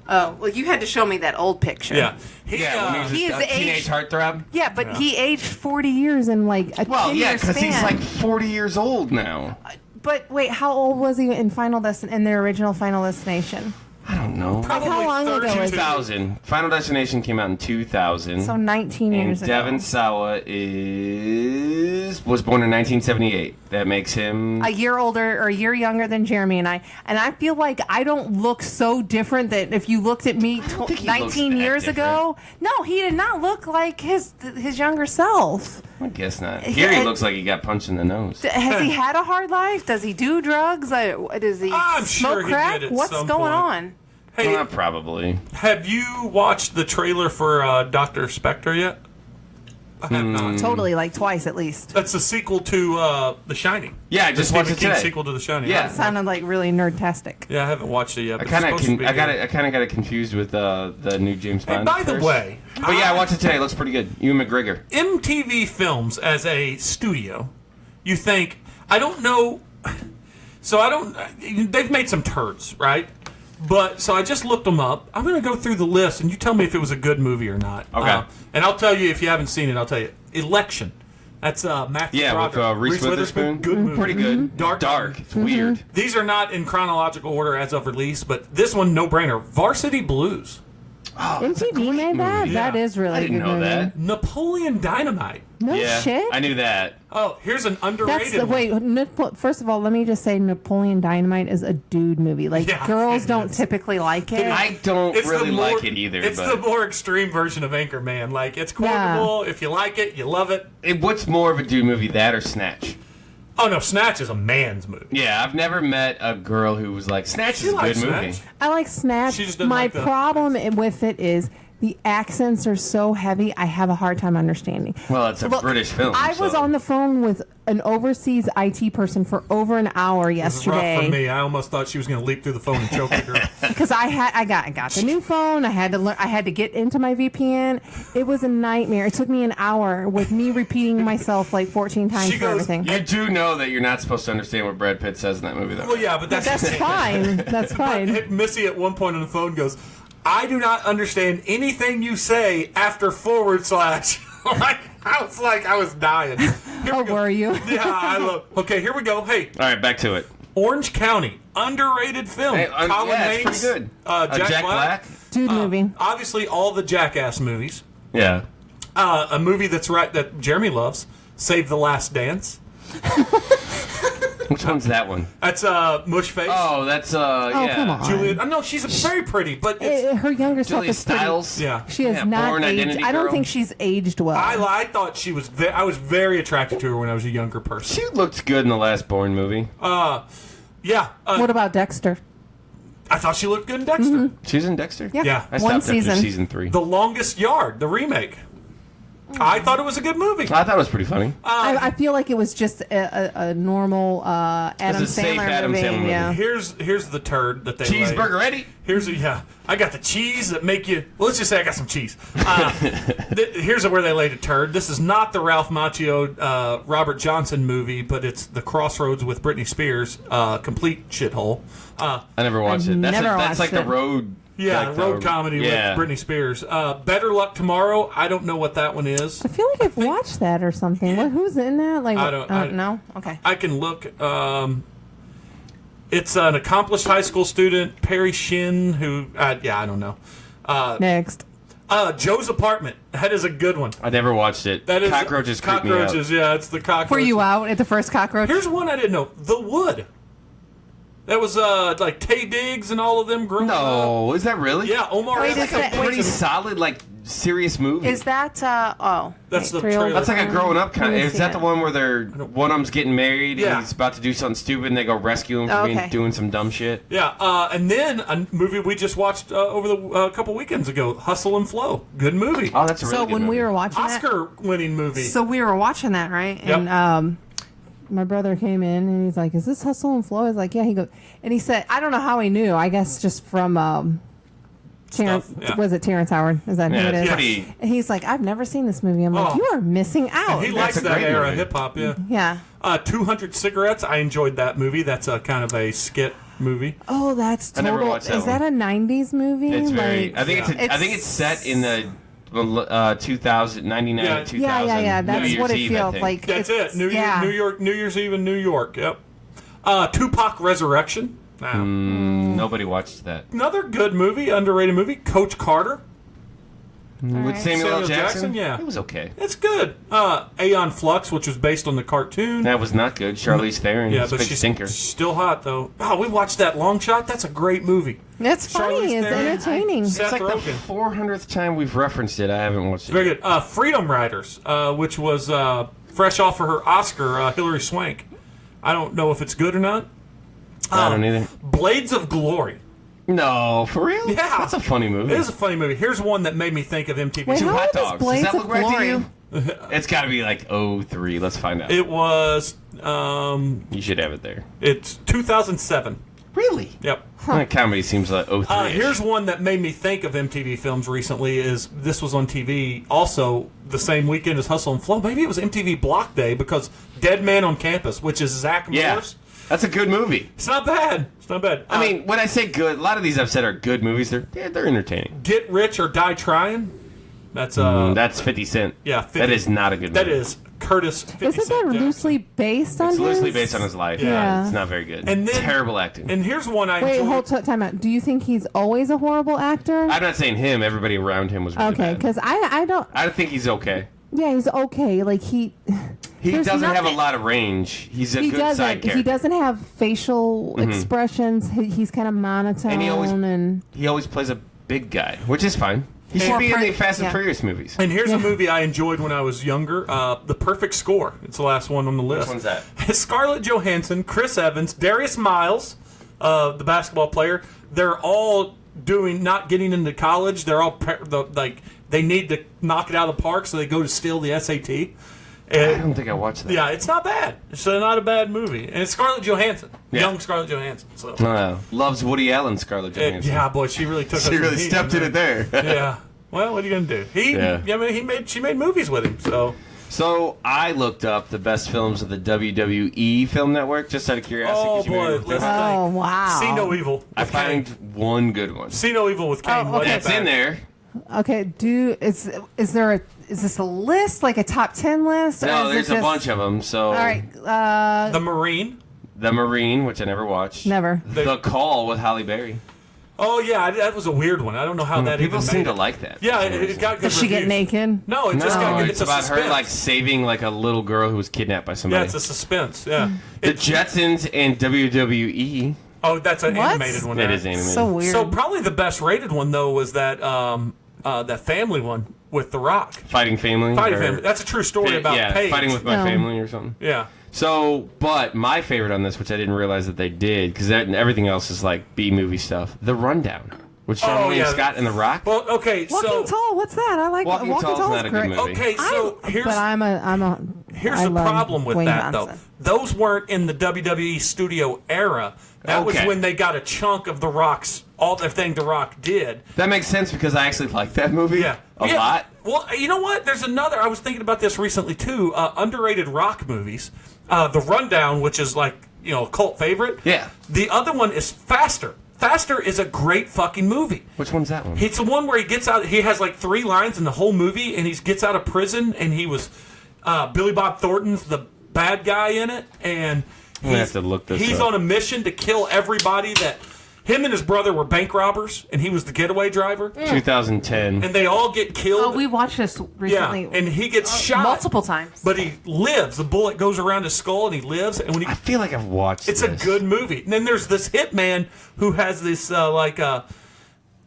Oh, well, you had to show me that old picture. Yeah. Yeah, when He he is was a teenage aged- heartthrob. Yeah, but he aged 40 years in like a Well, 10-year yeah, because span. he's like 40 years old now. But wait, how old was he in in the original Final Destination? I don't know. Probably how long ago 32. was it? 2000. Final Destination came out in 2000. So 19 and years ago. Devon Sawa was born in 1978. That makes him A year older or a year younger than Jeremy and I. And I feel like I don't look so different that if you looked at me think he looks 19 that years ago, no, he did not look like his younger self. I guess not. Here he and- looks like he got punched in the nose. Has he had a hard life? Does he do drugs? Does he I'm smoke sure he crack? did at What's some going point. on? Hey, Probably. have you watched the trailer for Dr. Spectre yet? I have not. Totally, like twice at least. That's a sequel to The Shining. Yeah, I The just watched Stephen it King today. sequel to The Shining. Yeah. Sounded like really nerdtastic. Yeah, I haven't watched it yet. I But kind it's supposed to of be I good. kind of got it confused with the new James Hey, Bond. by the first. way, But yeah, I watched it today. It looks pretty good. Ewan McGregor. MTV Films as a studio, you think, I don't know, so I don't, they've made some turds, right? But, so I just looked them up. I'm going to go through the list, and you tell me if it was a good movie or not. Okay. And I'll tell you, if you haven't seen it, I'll tell you. Election. That's Matthew Yeah, with Broderick. Reese Witherspoon. Good movie. Pretty good. Dark. It's weird. These are not in chronological order as of release, but this one, no-brainer. Varsity Blues. MTV made that? Yeah. That is really I didn't good know movie. that. Napoleon Dynamite. No Yeah, shit. I knew that. Oh, here's an underrated That's the one. wait. First of all, let me just say, Napoleon Dynamite is a dude movie. Like Yeah, girls it don't is. typically like it. I don't It's really the more- like it either. It's but the more extreme version of Anchorman. Like, it's quotable. If you like it, you love it. What's more of a dude movie, that or Snatch? Oh, no, Snatch is a man's movie. Yeah, I've never met a girl who was like, Snatch She is a good likes movie. Snatch. I like Snatch. She just doesn't My like the- problem with it is the accents are so heavy. I have a hard time understanding. Well, it's a Look, British film. I was so- on the phone with an overseas IT person for over an hour This is rough for yesterday me. I almost thought she was going to leap through the phone and choke the girl. because I got the new phone. I had to learn. I had to get into my VPN. It was a nightmare. It took me an hour with me repeating myself like 14 times She for goes, everything. You do know that you're not supposed to understand what Brad Pitt says in that movie, though. Well, yeah, but that's That's fine. That's fine. Missy at one point on the phone goes, I do not understand anything you say after / like, I was dying. Here Oh, we go. were you? Yeah, I love. Okay, here we go. Hey, All right, back to it. Orange County, underrated film. Hey, Colin yeah, it's Haynes, pretty good. Jack Black. Dude movie. Obviously, all the Jackass movies. Yeah. A movie that Jeremy loves, Save the Last Dance. Which one's that one? That's Mush Face. Oh, that's yeah. come on. Julia. No, she's very pretty, but it's, Her younger self Julia is pretty. Stiles. yeah. She has Yeah, not Born aged. Identity I don't Girl. think she's aged well. I thought she was. I was very attracted to her when I was a younger person. She looked good in the last Bourne movie. Yeah. What about Dexter? I thought she looked good in Dexter. She's in Dexter? Yeah, Yeah. I one stopped season. after season 3. The Longest Yard, the remake. I thought it was a good movie. I thought it was pretty funny. I feel like it was just a normal Adam It's a safe Sandler Adam movie. Sandler movie. Yeah. Here's the turd that they Cheeseburger laid. Eddie. I got the cheese that make you. Well, let's just say I got some cheese. Here's where they laid a turd. This is not the Ralph Macchio, Robert Johnson movie, but it's The Crossroads with Britney Spears. Complete shithole. I never watched it. That's never that's like watched the it. road. Yeah, like road the- comedy yeah. with Britney Spears. Better Luck Tomorrow. I don't know what that one is. I feel like I've watched that or something. Who's in that? Like I don't- know. Okay. I can look. It's an accomplished high school student, Perry Shin, who, I don't know. Next. Joe's Apartment. That is a good one. I never watched it. That is Cockroaches creep me out. Cockroaches, yeah, it's the cockroach. Were you out at the first cockroach? Here's one I didn't know. The Wood. That was like Tay Diggs and all of them growing up. No, is that really? Yeah, Omar. Wait, Epps is that- plays Pretty in- solid, like serious movie. Is that That's the Three trailer. Old That's like a growing up kind Let of. me Is see that it. the one where one of them's getting married Yeah. and he's about to do something stupid and they go rescue him from Okay. doing some dumb shit? Yeah, and then a movie we just watched over the couple weekends ago, Hustle and Flow. Good movie. Oh, that's a really So good when we movie. were watching that, Oscar-winning movie. so we were watching that, right? Yep. And my brother came in and he's like, "Is this Hustle and Flow?" I was like, "Yeah." He goes, and he said, "I don't know how he knew. I guess just from Terrence. Stuff, yeah. Was it Terrence Howard? Is that who Yeah, it is?" it's pretty. And he's like, "I've never seen this movie." I'm like, Oh. "You are missing out." he likes a that great era movie. hip hop. Yeah. Yeah. 200 Cigarettes. I enjoyed that movie. That's a kind of a skit movie. Oh, that's I never total. watched that Is that a one. '90s movie? It's very. Like- I think I think it's set in the 2000, 99, Yeah. 2000. Yeah. New That's Year's what it Eve, I feels think. like. That's It's- it. New yeah. York, New Year's Eve in New York. Yep. Tupac Resurrection. Nobody watched that. Another good movie, underrated movie, Coach Carter. With Samuel L. Jackson? Yeah. It was okay. It's good. Aeon Flux, which was based on the cartoon. That was not good. Charlize Theron. Yeah, It's a but big she's stinker. still hot, though. Oh, we watched that Long Shot. That's a great movie. It's funny. It's entertaining. Seth It's like Rogen. the 400th time we've referenced it. I haven't watched it. Very good. Freedom Riders, which was fresh off of her Oscar, Hilary Swank. I don't know if it's good or not. I don't either. Blades of Glory. No, for real? Yeah. That's a funny movie. It is a funny movie. Here's one that made me think of MTV. Wait, Two how hot old is dogs. Blades Does that of look right Glory? to you? It's got to be like 03. Let's find out. It was, You should have it there. it's 2007. Really? Yep. That comedy seems like 03. Here's one that made me think of MTV films recently. This was on TV also the same weekend as Hustle and Flow. Maybe it was MTV Block Day because Dead Man on Campus, which is Zach Miller's. That's a good movie. It's not bad. It's not bad. I mean, when I say good, a lot of these I've said are good movies. They're entertaining. Get Rich or Die Trying. That's That's 50 Cent. yeah. 50, That is not a good movie. That is Curtis. 50 Isn't Cent that Jackson. loosely based on It's his? loosely based on his life. Yeah. It's not very good. And then- Terrible acting. And here's one I Wait, enjoyed. time out. Do you think he's always a horrible actor? I'm not saying him. Everybody around him was really Okay, bad. because I don't. I think he's okay. Yeah, he's okay. Like he There's doesn't have a nothing- lot of range. He's a he good side doesn't. character. He doesn't have facial expressions. He's kind of monotone And he always plays a big guy, which is fine. He should be in the Fast and yeah. Furious movies. And here's a movie I enjoyed when I was younger. The Perfect Score. It's the last one on the list. Which one's that? Scarlett Johansson, Chris Evans, Darius Miles, the basketball player. They're all not getting into college. They're all they need to knock it out of the park, so they go to steal the SAT. I And, don't think I watched that. yeah, it's not bad. It's not a bad movie. And it's Scarlett Johansson. Yeah. Young Scarlett Johansson. So. Loves Woody Allen, Scarlett Johansson. Yeah, boy, she really took us She in really the heat, stepped in it there. Yeah. Well, what are you gonna do? She made movies with him. So So I looked up the best films of the WWE Film Network just out of curiosity. Oh 'cause you made me boy, look let's that up. Oh, wow. See No Evil. I with Kane. found one good one. See No Evil with Kane. okay. That's in there. Okay, is this a list, like a top 10 list? or No, is it there's a just- bunch of them. So All right, The Marine. The Marine, which I never watched. never. The Call with Halle Berry. Oh yeah, that was a weird one. I don't know how that People even seem made to it. like that. Yeah, for some it reason. got good Does she get reviews. naked? No, it just got good. It's a about suspense. her like saving like a little girl who was kidnapped by Yeah, somebody. it's a suspense. Yeah. The Jetsons and WWE. Oh, that's an What? animated one. It right? is animated. So weird. So probably the best rated one though was that that family one with The Rock. Fighting Family. Fighting or- Family. That's a true story about yeah, Paige. Fighting with My No. Family or something. Yeah. So, but my favorite on this, which I didn't realize that they did, because everything else is like B movie stuff. The Rundown, with Sean Oh, William yeah. Scott and The Rock. Well, okay, Walking so Tall, what's that? I like Walking Tall's Tall's not a good great. movie. okay, so here's But I'm a. Here's I the love problem with Dwayne that, Johnson. though. Those weren't in the WWE studio era. That was Okay. when they got a chunk of The Rock's, all the thing The Rock did. That makes sense because I actually like that movie Yeah. a lot. Well, you know what? There's another, I was thinking about this recently, too. Underrated Rock movies. The Rundown, which is like, a cult favorite. Yeah. The other one is Faster. Faster is a great fucking movie. Which one's that one? It's the one where he gets out. He has like 3 lines in the whole movie, and he gets out of prison, and he was Billy Bob Thornton's the bad guy in it, and I'm gonna have to look this he's up. on a mission to kill everybody that. Him and his brother were bank robbers, and he was the getaway driver, 2010. and they all get killed. Oh, we watched this yeah, recently. and he gets shot multiple times. but he lives. The bullet goes around his skull, and he lives. And when he I feel like I've watched it's this. a good movie. And then there's this hitman who has this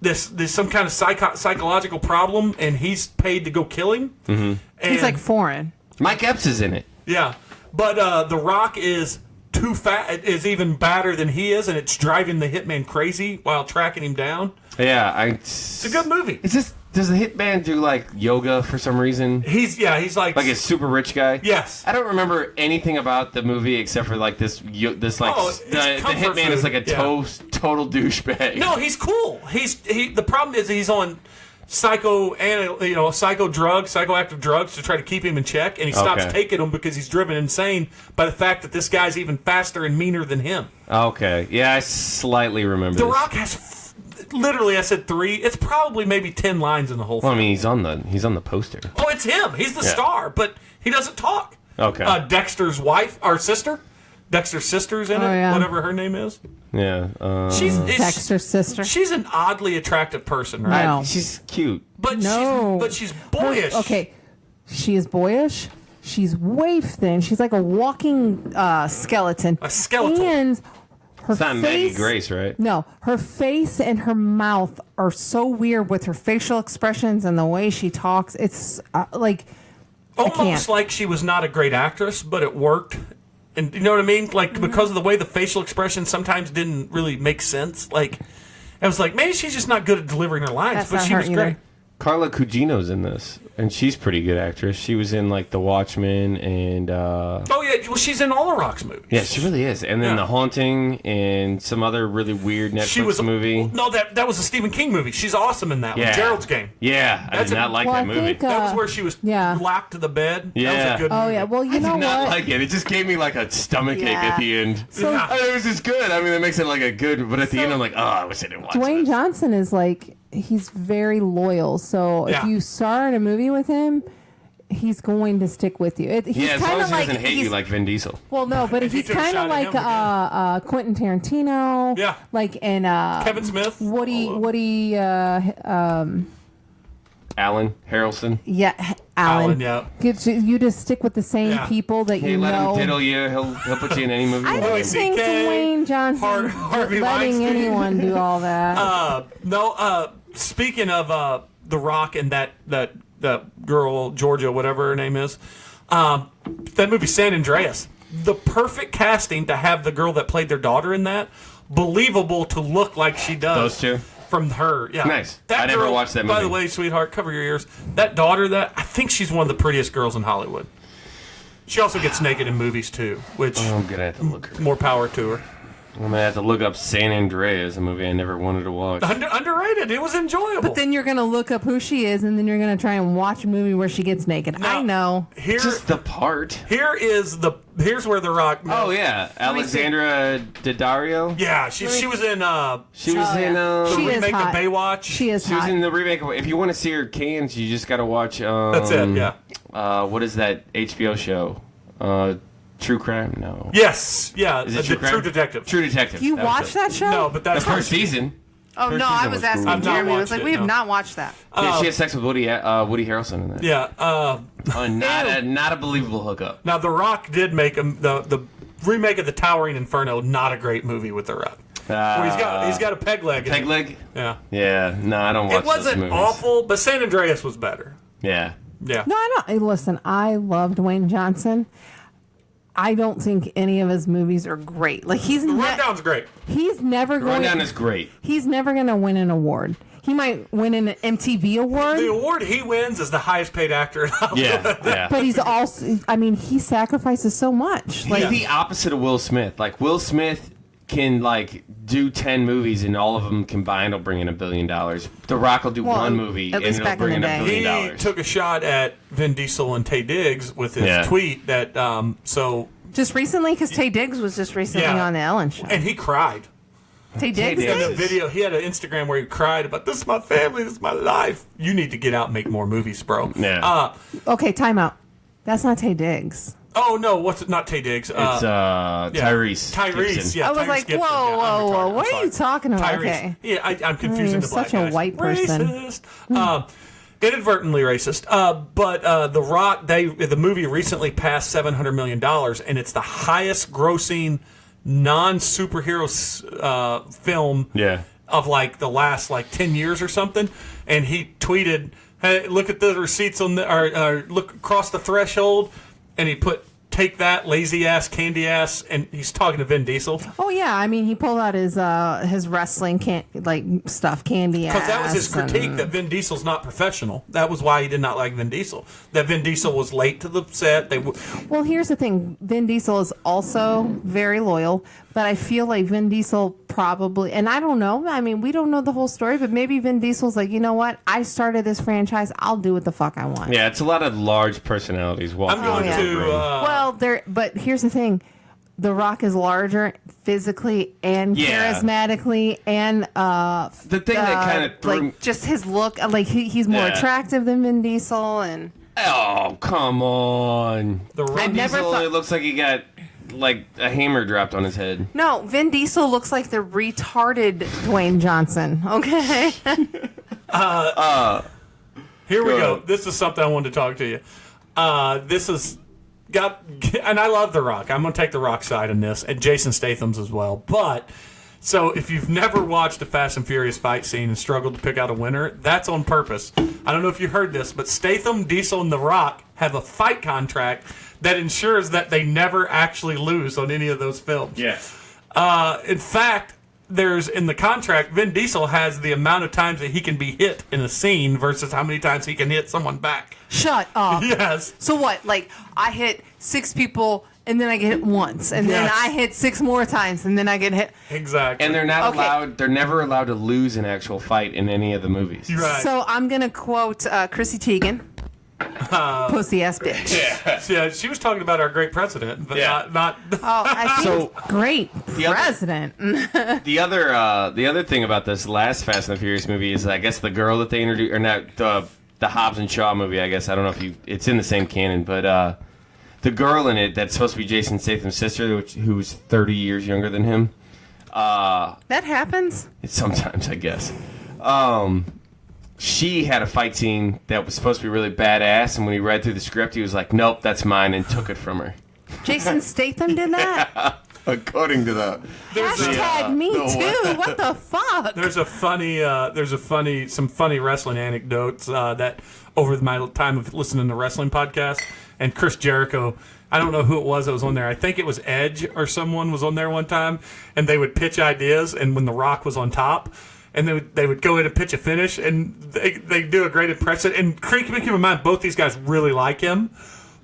this some kind of psychological problem, and he's paid to go kill him. Mm-hmm. And, He's like foreign. Mike Epps is in it. yeah, but The Rock is too fat. Is even badder than he is, and it's driving the hitman crazy while tracking him down. Yeah, It's a good movie. Is this? Does the hitman do like yoga for some reason? He's like Like a super rich guy? yes. I don't remember anything about the movie except for like this like Oh, it's the comfort hitman food. is like a Yeah. total douchebag. No, he's cool. The problem is he's on psychoactive drugs to try to keep him in check, and he stops Okay. taking them because he's driven insane by the fact that this guy's even faster and meaner than him. Okay, yeah, I slightly remember. The this. Rock has literally, I said 3. It's probably maybe 10 lines in the whole Well, I film. mean, he's on the poster. Oh, it's him. He's the Yeah. star, but he doesn't talk. Okay. Dexter's wife, our sister, Dexter's sister's in it, yeah. whatever her name is. Yeah. Dexter's sister. She's an oddly attractive person, right? No. She's cute. But No. she's boyish. Okay, she is boyish. She's way thin. She's like a walking skeleton. A skeleton. And her It's not face, Maggie Grace, right? No, her face and her mouth are so weird with her facial expressions and the way she talks. It's like I can't. Almost like she was not a great actress, but it worked. And you know what I mean? Like, because of the way the facial expression sometimes didn't really make sense. Like, I was like, maybe she's just not good at delivering her lines, That's but not she her was either. great. Carla Gugino's in this, and she's a pretty good actress. She was in like The Watchmen and Oh, yeah. Well, she's in all the Rock's movies. yeah, she really is. And then Yeah. The Haunting and some other really weird Netflix She was movie. No, that was a Stephen King movie. She's awesome in that one. Yeah. Gerald's Game. Yeah, I That's did not like Well, that I movie. think, That was where she was yeah. locked to the bed. That Yeah. was a good Oh movie. yeah. Well, you I know did not what? like it. It just gave me like a stomach ache Yeah. at the end. So- Yeah. It was just good. I mean, that makes it like a good. But at the end, I'm like, oh, I wish I didn't watch Dwayne that. Johnson is like he's very loyal. So Yeah. if you star in a movie with him, he's going to stick with you. He's Yeah, as long kind as of he like doesn't hate you he's- like Vin Diesel. well, no, but He he's took a kind shot of at like him Quentin Tarantino. Yeah. Like and Kevin Smith. Woody. Alan Harrelson. Yeah, Alan. Yeah. You just stick with the same Yeah. people that Hey, you let know. him diddle you. He'll put you in any movie. I you don't want. C.K., think Dwayne Johnson Harvey letting Weinstein. anyone do all that. No, speaking of The Rock and that girl, Georgia, whatever her name is, that movie San Andreas, the perfect casting to have the girl that played their daughter in that, believable to look like she does. Those two? From her, yeah. Nice. That I never girl, watched that By the movie. way, sweetheart, cover your ears. That daughter, I think she's one of the prettiest girls in Hollywood. She also gets naked in movies, too, which I'm gonna have to look her. more power to her. I'm gonna have to look up San Andreas, a movie I never wanted to watch. Underrated. It was enjoyable. But then you're gonna look up who she is, and then you're gonna try and watch a movie where she gets naked. Now, I know. Just the part. Here's where The Rock. Oh yeah, Alexandra Daddario. Yeah, she was in She was in. the She is remake of hot. Baywatch. She is She was hot. in the remake. If you want to see her cans, you just got to watch. That's it. Yeah. What is that HBO show? True Crime? No. Yes. Yeah. Is it the Crime? True Detective. True Detective. You was watched it. that show? No, but The that's first season. Oh First no, season I was was asking cool. I've not Jeremy. I was watched like, it, we have no. not watched that. Yeah, she had sex with Woody Harrelson in that. Yeah. Not a believable hookup. Now The Rock did make the remake of The Towering Inferno. Not a great movie with The Rock. Where he's got a peg leg. in Peg it. leg. Yeah. Yeah. No, I don't watch It those wasn't movies. awful, but San Andreas was better. Yeah. Yeah. No, I don't. Hey, listen, I love Dwayne Johnson. I don't think any of his movies are great. Like The Rundown's great. he's never going. Rundown is great. He's never going to win an award. He might win an MTV award. The award he wins is the highest paid actor in Hollywood. Yeah. But he's also, I mean, he sacrifices so much. Like, He's the opposite of Will Smith. Like Will Smith can like do 10 movies and all of them combined will bring in $1 billion. The Rock will do Well, one movie at and least it'll back in bring in the $1 day. billion. He took a shot at Vin Diesel and Tay Diggs with his Yeah. tweet that so just recently, because Tay Diggs was just recently Yeah. on the Ellen Show. and he cried. Tay Diggs Diggs. In the did? video, he had an Instagram where he cried about this is my family, this is my life. You need to get out and make more movies, bro. Yeah. Okay, time out. That's not Tay Diggs. Oh no, what's it? Not Tay Diggs. It's yeah. Tyrese. Tyrese, Gibson. yeah. I was Tyrese like, Gibson. whoa, Yeah, whoa, I'm whoa. retarded. What I'm are you sorry. talking about? Tyrese. Okay. Yeah, I'm confusing You're the black such a guys. white person. Racist. Inadvertently racist. But The Rock, the movie recently passed $700 million, and it's the highest grossing non-superhero film Yeah. of like the last like 10 years or something. And he tweeted, hey, look at the receipts on the, or look across the threshold. And he put, take that, lazy ass, candy ass. And he's talking to Vin Diesel. Oh yeah, I mean he pulled out his wrestling stuff, candy ass. Because that was his critique, and- that Vin Diesel's not professional. That was why he did not like Vin Diesel. That Vin Diesel was late to the set. Well, here's the thing: Vin Diesel is also very loyal, but I feel like Vin Diesel probably, and I don't know. I mean, we don't know the whole story, but maybe Vin Diesel's like, you know what? I started this franchise. I'll do what the fuck I want. Yeah, it's a lot of large personalities walking I'm going into yeah. the ring. Well, but here's the thing: The Rock is larger physically and Yeah. charismatically, and The thing that kind of threw like just his look. Like he's more Yeah. attractive than Vin Diesel, and Oh, come on. The Vin Rock- never Diesel, thought- it looks like he got like a hammer dropped on his head. No, Vin Diesel looks like the retarded Dwayne Johnson. Okay. Here we go. ahead. This is something I wanted to talk to you. This is and I love The Rock. I'm going to take The Rock side in this, and Jason Statham's as well. But so if you've never watched a Fast and Furious fight scene and struggled to pick out a winner, that's on purpose. I don't know if you heard this, but Statham, Diesel, and The Rock have a fight contract that ensures that they never actually lose on any of those films. Yes. In fact, there's in the contract, Vin Diesel has the amount of times that he can be hit in a scene versus how many times he can hit someone back. Shut up. Yes. So what? Like, I hit 6 people, and then I get hit once, and then Yes. I hit 6 more times, and then I get hit. Exactly. And they're not Okay. allowed. They're never allowed to lose an actual fight in any of the movies. Right. So I'm going to quote Chrissy Teigen. Pussy ass bitch. Yeah, she was talking about our great president, but Yeah. not. Oh, I think So, great the other- president. The other thing about this last Fast and the Furious movie is, I guess, the girl that they introduced, or not the Hobbs and Shaw movie. I guess I don't know if it's in the same canon, but the girl in it that's supposed to be Jason Statham's sister, who's 30 years younger than him. That happens. Sometimes, I guess. She had a fight scene that was supposed to be really badass, and when he read through the script, he was like, "Nope, that's mine," and took it from her. Jason Statham did that. According to the Hashtag me the too. What the fuck? Some funny wrestling anecdotes that over my time of listening to wrestling podcasts, and Chris Jericho. I don't know who it was that was on there. I think it was Edge or someone was on there one time, and they would pitch ideas, and when The Rock was on top, and they would go in and pitch a finish, and they do a great impression. And keep in mind, both these guys really like him,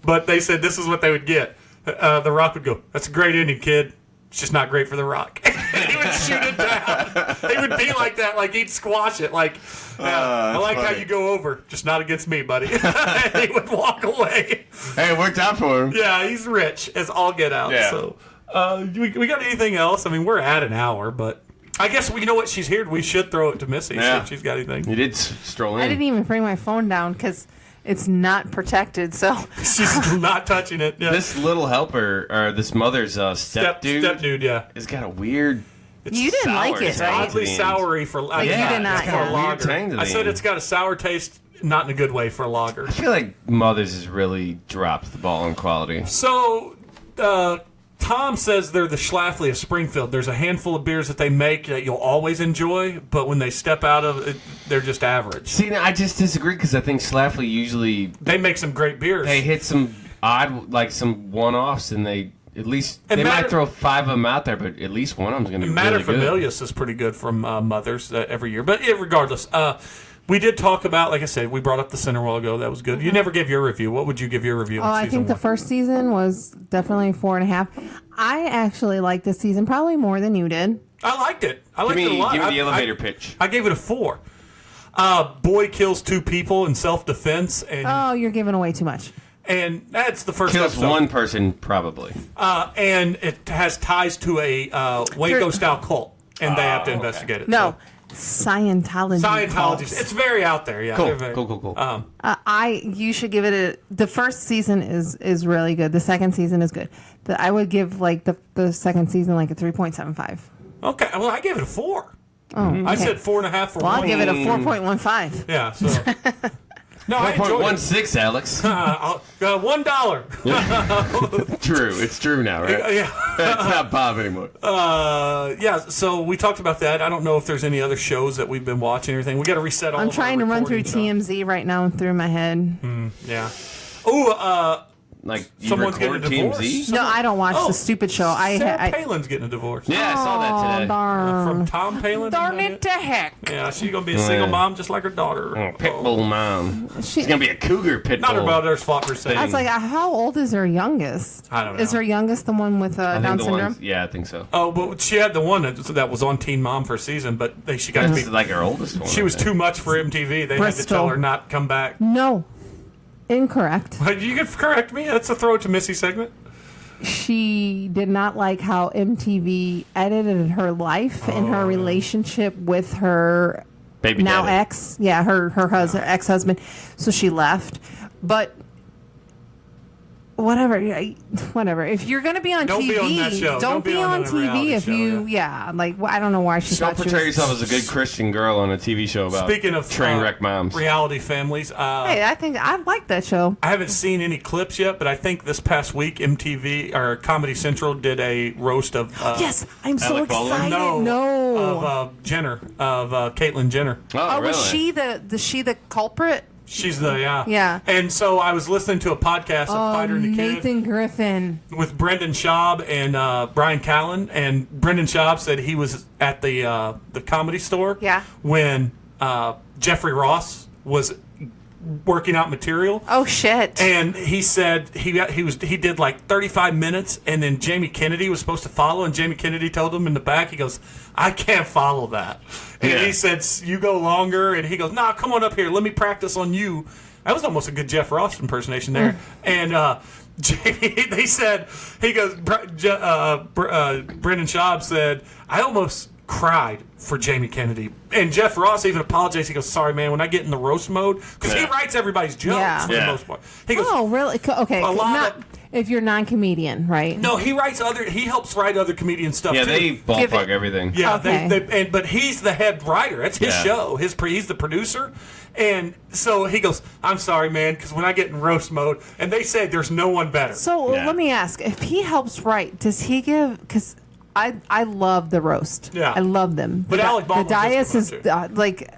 but they said this is what they would get. The Rock would go, "That's a great ending, kid. It's just not great for The Rock." And he would shoot it down. He would be like that, like he'd squash it. Like, I like how you go over, just not against me, buddy. And he would walk away. Hey, it worked out for him. Yeah, he's rich as all get out. Yeah. So, we got anything else? I mean, we're at an hour, but I guess you know what? She's here. We should throw it to Missy. See Yeah. if she's got anything. He did stroll in. I didn't even bring my phone down because it's not protected. So She's not touching it. Yeah. This little helper, or this mother's step dude, yeah. has got a weird. you didn't sour. like it, It's right? Oddly the end. soury for you did not, for yeah. a Weird lager. tang to the I said end. it's got a sour taste, not in a good way for a lager. I feel like Mother's has really dropped the ball in quality. So, Tom says they're the Schlafly of Springfield. There's a handful of beers that they make that you'll always enjoy, but when they step out of it, they're just average. See, now, I just disagree because I think Schlafly usually They make some great beers. they hit some odd, like some one-offs, and they at least And they Matter- might throw 5 of them out there, but at least one of them's going to be Matter really good. Familius is pretty good from Mothers every year. But regardless, we did talk about, like I said, we brought up the center a while ago. That was good. You never gave your review. What would you give your review? Oh, I think the first season was definitely 4.5. I actually liked this season probably more than you did. I liked it. I Give liked it a me, lot. give me the elevator pitch. I gave it a 4. Boy kills 2 people in self-defense, and Oh, you're giving away too much. that's the first Kills episode. one person, probably. And it has ties to a Waco-style cult, and they have to investigate it. No, So. Scientology. Scientology. cults. It's very out there. Yeah. Cool, they're very- cool. You should give it the first season is really good. The second season is good. I would give like the second season like a 3.75. Okay. Well, I gave it a 4. Oh, I okay. said 4.5 for Well, I'll one. give it a 4.15. Yeah. So. No, I enjoyed it. 4.16, Alex. $1. True. It's true now, right? Yeah. It's not Bob anymore. Yeah. So we talked about that. I don't know if there's any other shows that we've been watching or anything. We got to reset all. I'm of our trying to run through recording stuff. TMZ right now through my head. Yeah. Oh, Like, you someone's record getting a divorce. TMZ? No, I don't watch Oh, the stupid show. Sarah Palin's getting a divorce. Yeah, I saw that today. Darn. From Tom Palin. Darn isn't it that to heck. Yeah, she's gonna be a single yeah. mom just like her daughter. Oh, Pitbull mom. She, It's going to be a cougar pitbull. Not her brother's fault per se. I was like, how old is her youngest? I don't know. Is her youngest the one with I think Down the syndrome? ones- Yeah, I think so. Oh, but she had the one that was on Teen Mom for a season, but she got to That's be. like her oldest one. She I was think. too much for MTV. They had to Bristol. tell her not to come back. No. Incorrect. You can correct me. That's a throw it to Missy segment. She did not like how MTV edited her life and her relationship with her Baby now daddy. ex. Yeah, her ex-husband. So she left. But whatever. Whatever. If you're going to be on Don't TV, be on that show. don't be on a TV reality if show, you, like, I don't know why she Don't thought she portray was. yourself as a good Christian girl on a TV show about Speaking of train wreck moms. reality families, Hey, I think I like that show. I haven't seen any clips yet, but I think this past week MTV or Comedy Central did a roast of Yes, I'm so Alec Baldwin? excited. No. of Jenner, of Caitlyn Jenner. Oh, really? was she the culprit? She's the Yeah. And so I was listening to a podcast of Fighter and the Kid Nathan Griffin. with Brendan Schaub and Brian Callen, and Brendan Schaub said he was at the Comedy Store when Jeffrey Ross was working out material. Oh shit. And he said he did like 35 minutes, and then Jamie Kennedy was supposed to follow, and Jamie Kennedy told him in the back, he goes, I can't follow that. And he said, you go longer, and he goes, nah, come on up here, let me practice on you. That was almost a good Jeff Ross impersonation there. And Jamie, they said, he goes, Brendan Schaub said, I almost cried for Jamie Kennedy. And Jeff Ross even apologized. He goes, sorry, man, when I get in the roast mode, because he writes everybody's jokes for the most part. He goes, oh, really? Okay. A lot of, if you're non-comedian, right? no, he helps write other comedian stuff Yeah, too. they ballpark everything. Yeah, Okay. but he's the head writer. That's his show. He's the producer. And so he goes, I'm sorry, man, because when I get in roast mode, and they say there's no one better. So let me ask, if he helps write, does he give, because I love the roast. Yeah. I love them. But Alec the Baldwin dais just is came on, like,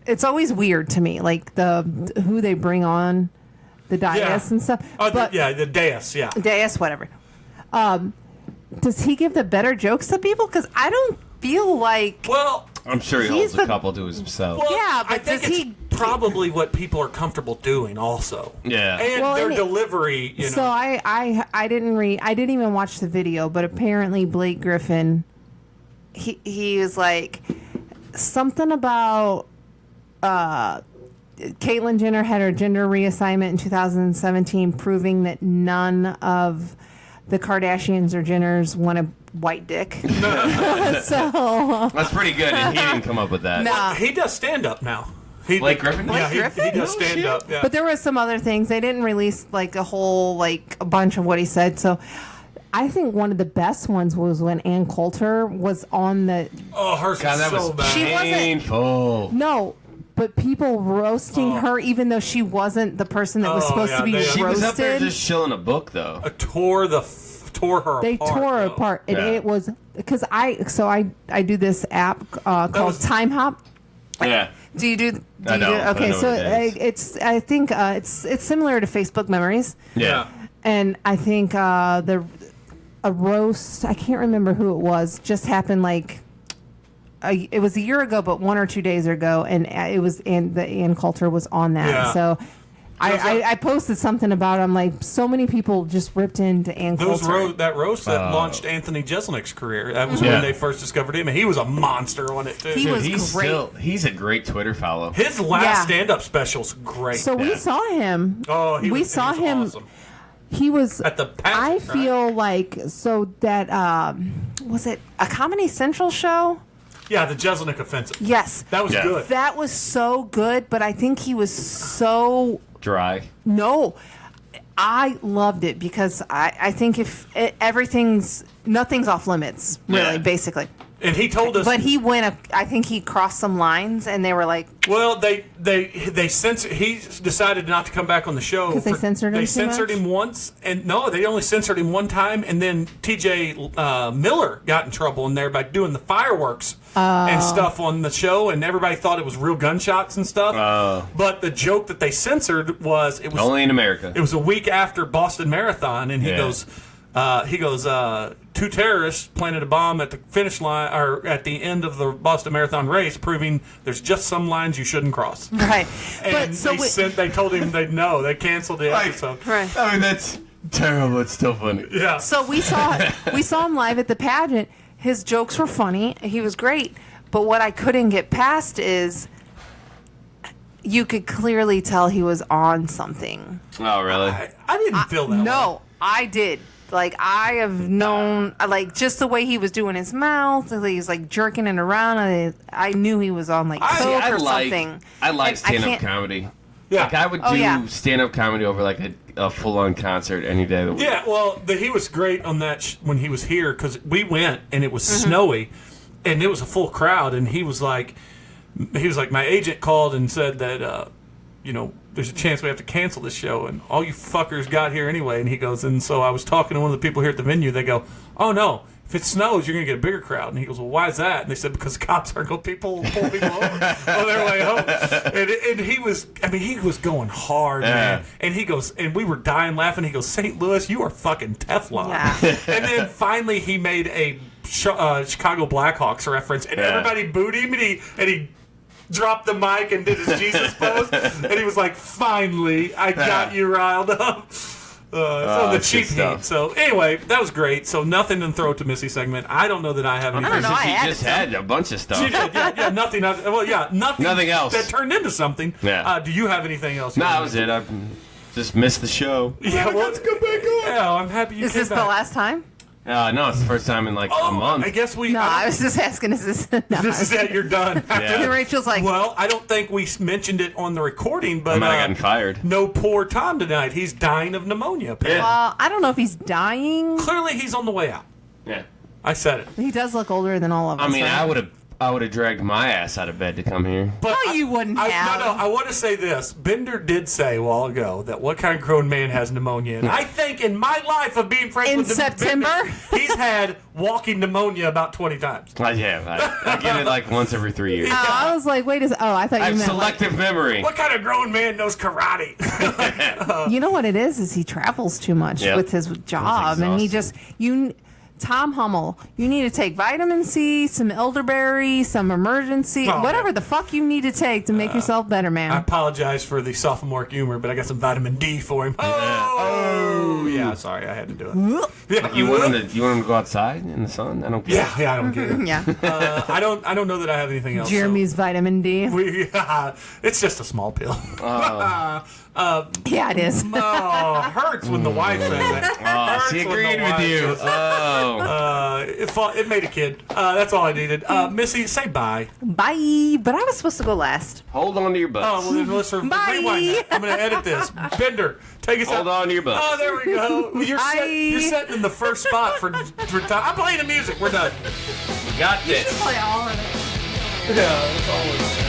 it's always weird to me, like who they bring on the dais and stuff. But the dais, dais, whatever. Does he give the better jokes to people? Because I don't feel like. Well, I'm sure he He's holds a couple to himself. well, Yeah, but I think does it's he- probably what people are comfortable doing also. Yeah. And Well, their and delivery, you know. So I didn't read. I didn't even watch the video, but apparently Blake Griffin, he was like something about Caitlyn Jenner had her gender reassignment in 2017, proving that none of the Kardashians or Jenners want a white dick. So That's pretty good, and he didn't come up with that. Nah. He does stand-up now. Blake Griffin? Yeah, Blake Griffin? he does stand-up. Yeah. But there was some other things. They didn't release like a bunch of what he said. So I think one of the best ones was when Ann Coulter was on the. Oh, hers God, that was so was bad. She wasn't- painful. No, but people roasting her even though she wasn't the person that was Oh, supposed yeah, to be they- roasted. She was up there just shilling a book, though. tore her They apart. tore her though. apart, and Yeah. it was because I do this app called was- Time Hop. Yeah. Do you do? I don't, but I Okay, know so what it is. it's I think it's similar to Facebook Memories. Yeah. And I think a roast, I can't remember who it was, just happened like it was a year ago, but 1 or 2 days ago, and it was the Ann Coulter was on that. Yeah. So I posted something about it. I'm like, so many people just ripped into Ann Coulter. That roast that launched Anthony Jeselnik's career. That was Yeah. when they first discovered him, and he was a monster on it too. He was great. He's a great Twitter follow. His last Yeah. stand-up special's great. So we saw him. Oh, we saw he was him. awesome. He was At the pageant, I right? feel like so that was it a Comedy Central show? Yeah, the Jeselnik offensive. Yes. That was Yeah. good. That was so good, but I think he was so Dry. no. I loved it because I think if nothing's off limits, really, Yeah. basically. And he told us. But he I think he crossed some lines, and they were like, Well, they censored. He decided not to come back on the show 'Cause they censored him They too censored much? him once, and no, they only censored him one time. And then T.J. Miller got in trouble in there by doing the fireworks and stuff on the show, and everybody thought it was real gunshots and stuff. But the joke that they censored was it was Only in America. It was a week after Boston Marathon, and he Yeah. goes. Two terrorists planted a bomb at the finish line or at the end of the Boston Marathon race, proving there's just some lines you shouldn't cross. right. And But so they told him they canceled the episode. right. I mean, that's terrible. It's still funny. Yeah. So we saw him live at the pageant. His jokes were funny. He was great. But what I couldn't get past is you could clearly tell he was on something. Oh, really? I didn't feel that way. No, I did. Like, I have known, like, just the way he was doing his mouth, he was, like, jerking it around. I knew he was on, like, coke or something. I like And stand-up can't- comedy. Yeah. Like, I would Oh, do yeah. stand-up comedy over, like, a full-on concert any day of the week. Yeah, well, he was great on that when he was here because we went and it was snowy, and it was a full crowd, and he was like, my agent called and said that, there's a chance we have to cancel this show, and all you fuckers got here anyway. And he goes, and so I was talking to one of the people here at the venue. They go, oh no. If it snows, you're going to get a bigger crowd. And he goes, well, why is that? And they said, because cops aren't going to pull people over on their way home. And he was going hard, man. And he goes, and we were dying laughing. He goes, St. Louis, you are fucking Teflon. Yeah. And then finally he made a Chicago Blackhawks reference, and everybody booed him, and he dropped the mic and did his Jesus pose. And he was like, finally, I got you riled up. So the cheap heat. So anyway, that was great. So nothing to throw to Missy segment. I don't know that I have anything. I don't know. She just had a bunch of stuff. She did, yeah, nothing. Nothing else that turned into something. Yeah. Do you have anything else? No, that was it. I just missed the show. Yeah, well, let's go back on. Yeah, I'm happy you came back. Is this the last time? No, it's the first time in like a month. I guess we. No, I was just asking. Is this? No. This is it. You're done. And Rachel's like, well, I don't think we mentioned it on the recording, but I might have gotten fired. No, poor Tom tonight. He's dying of pneumonia. Yeah. Well, I don't know if he's dying. Clearly, he's on the way out. Yeah, I said it. He does look older than all of us. I mean, right? I would have dragged my ass out of bed to come here. But no, you wouldn't have. No, I want to say this. Bender did say a while ago that what kind of grown man has pneumonia? And I think in my life of being friends with September, Bender, he's had walking pneumonia about 20 times. Yeah, I get it like once every 3 years. I was like, wait a second. Oh, I thought you I have meant selective memory. What kind of grown man knows karate? You know what it is he travels too much with his job, and he just Tom Hummel, you need to take vitamin C, some elderberry, some emergency, whatever the fuck you need to take to make yourself better, man. I apologize for the sophomoric humor, but I got some vitamin D for him. Yeah, sorry, I had to do it. Yeah. You want him to go outside in the sun? I don't care. Yeah, I don't care. Yeah. I don't know that I have anything else. Jeremy's vitamin D. It's just a small pill. Yeah, it is. Hurts when the wife says it. She agreed with you. It made a kid. That's all I needed. Missy, say bye. Bye. But I was supposed to go last. Hold on to your butts. Oh, well, then let's rewind that. I'm going to edit this. Bender, take us out. Hold on to your butts. Oh, there we go. You're sitting in the first spot for time. I'm playing the music. We're done. Got this. Play all of it. Yeah, that's all.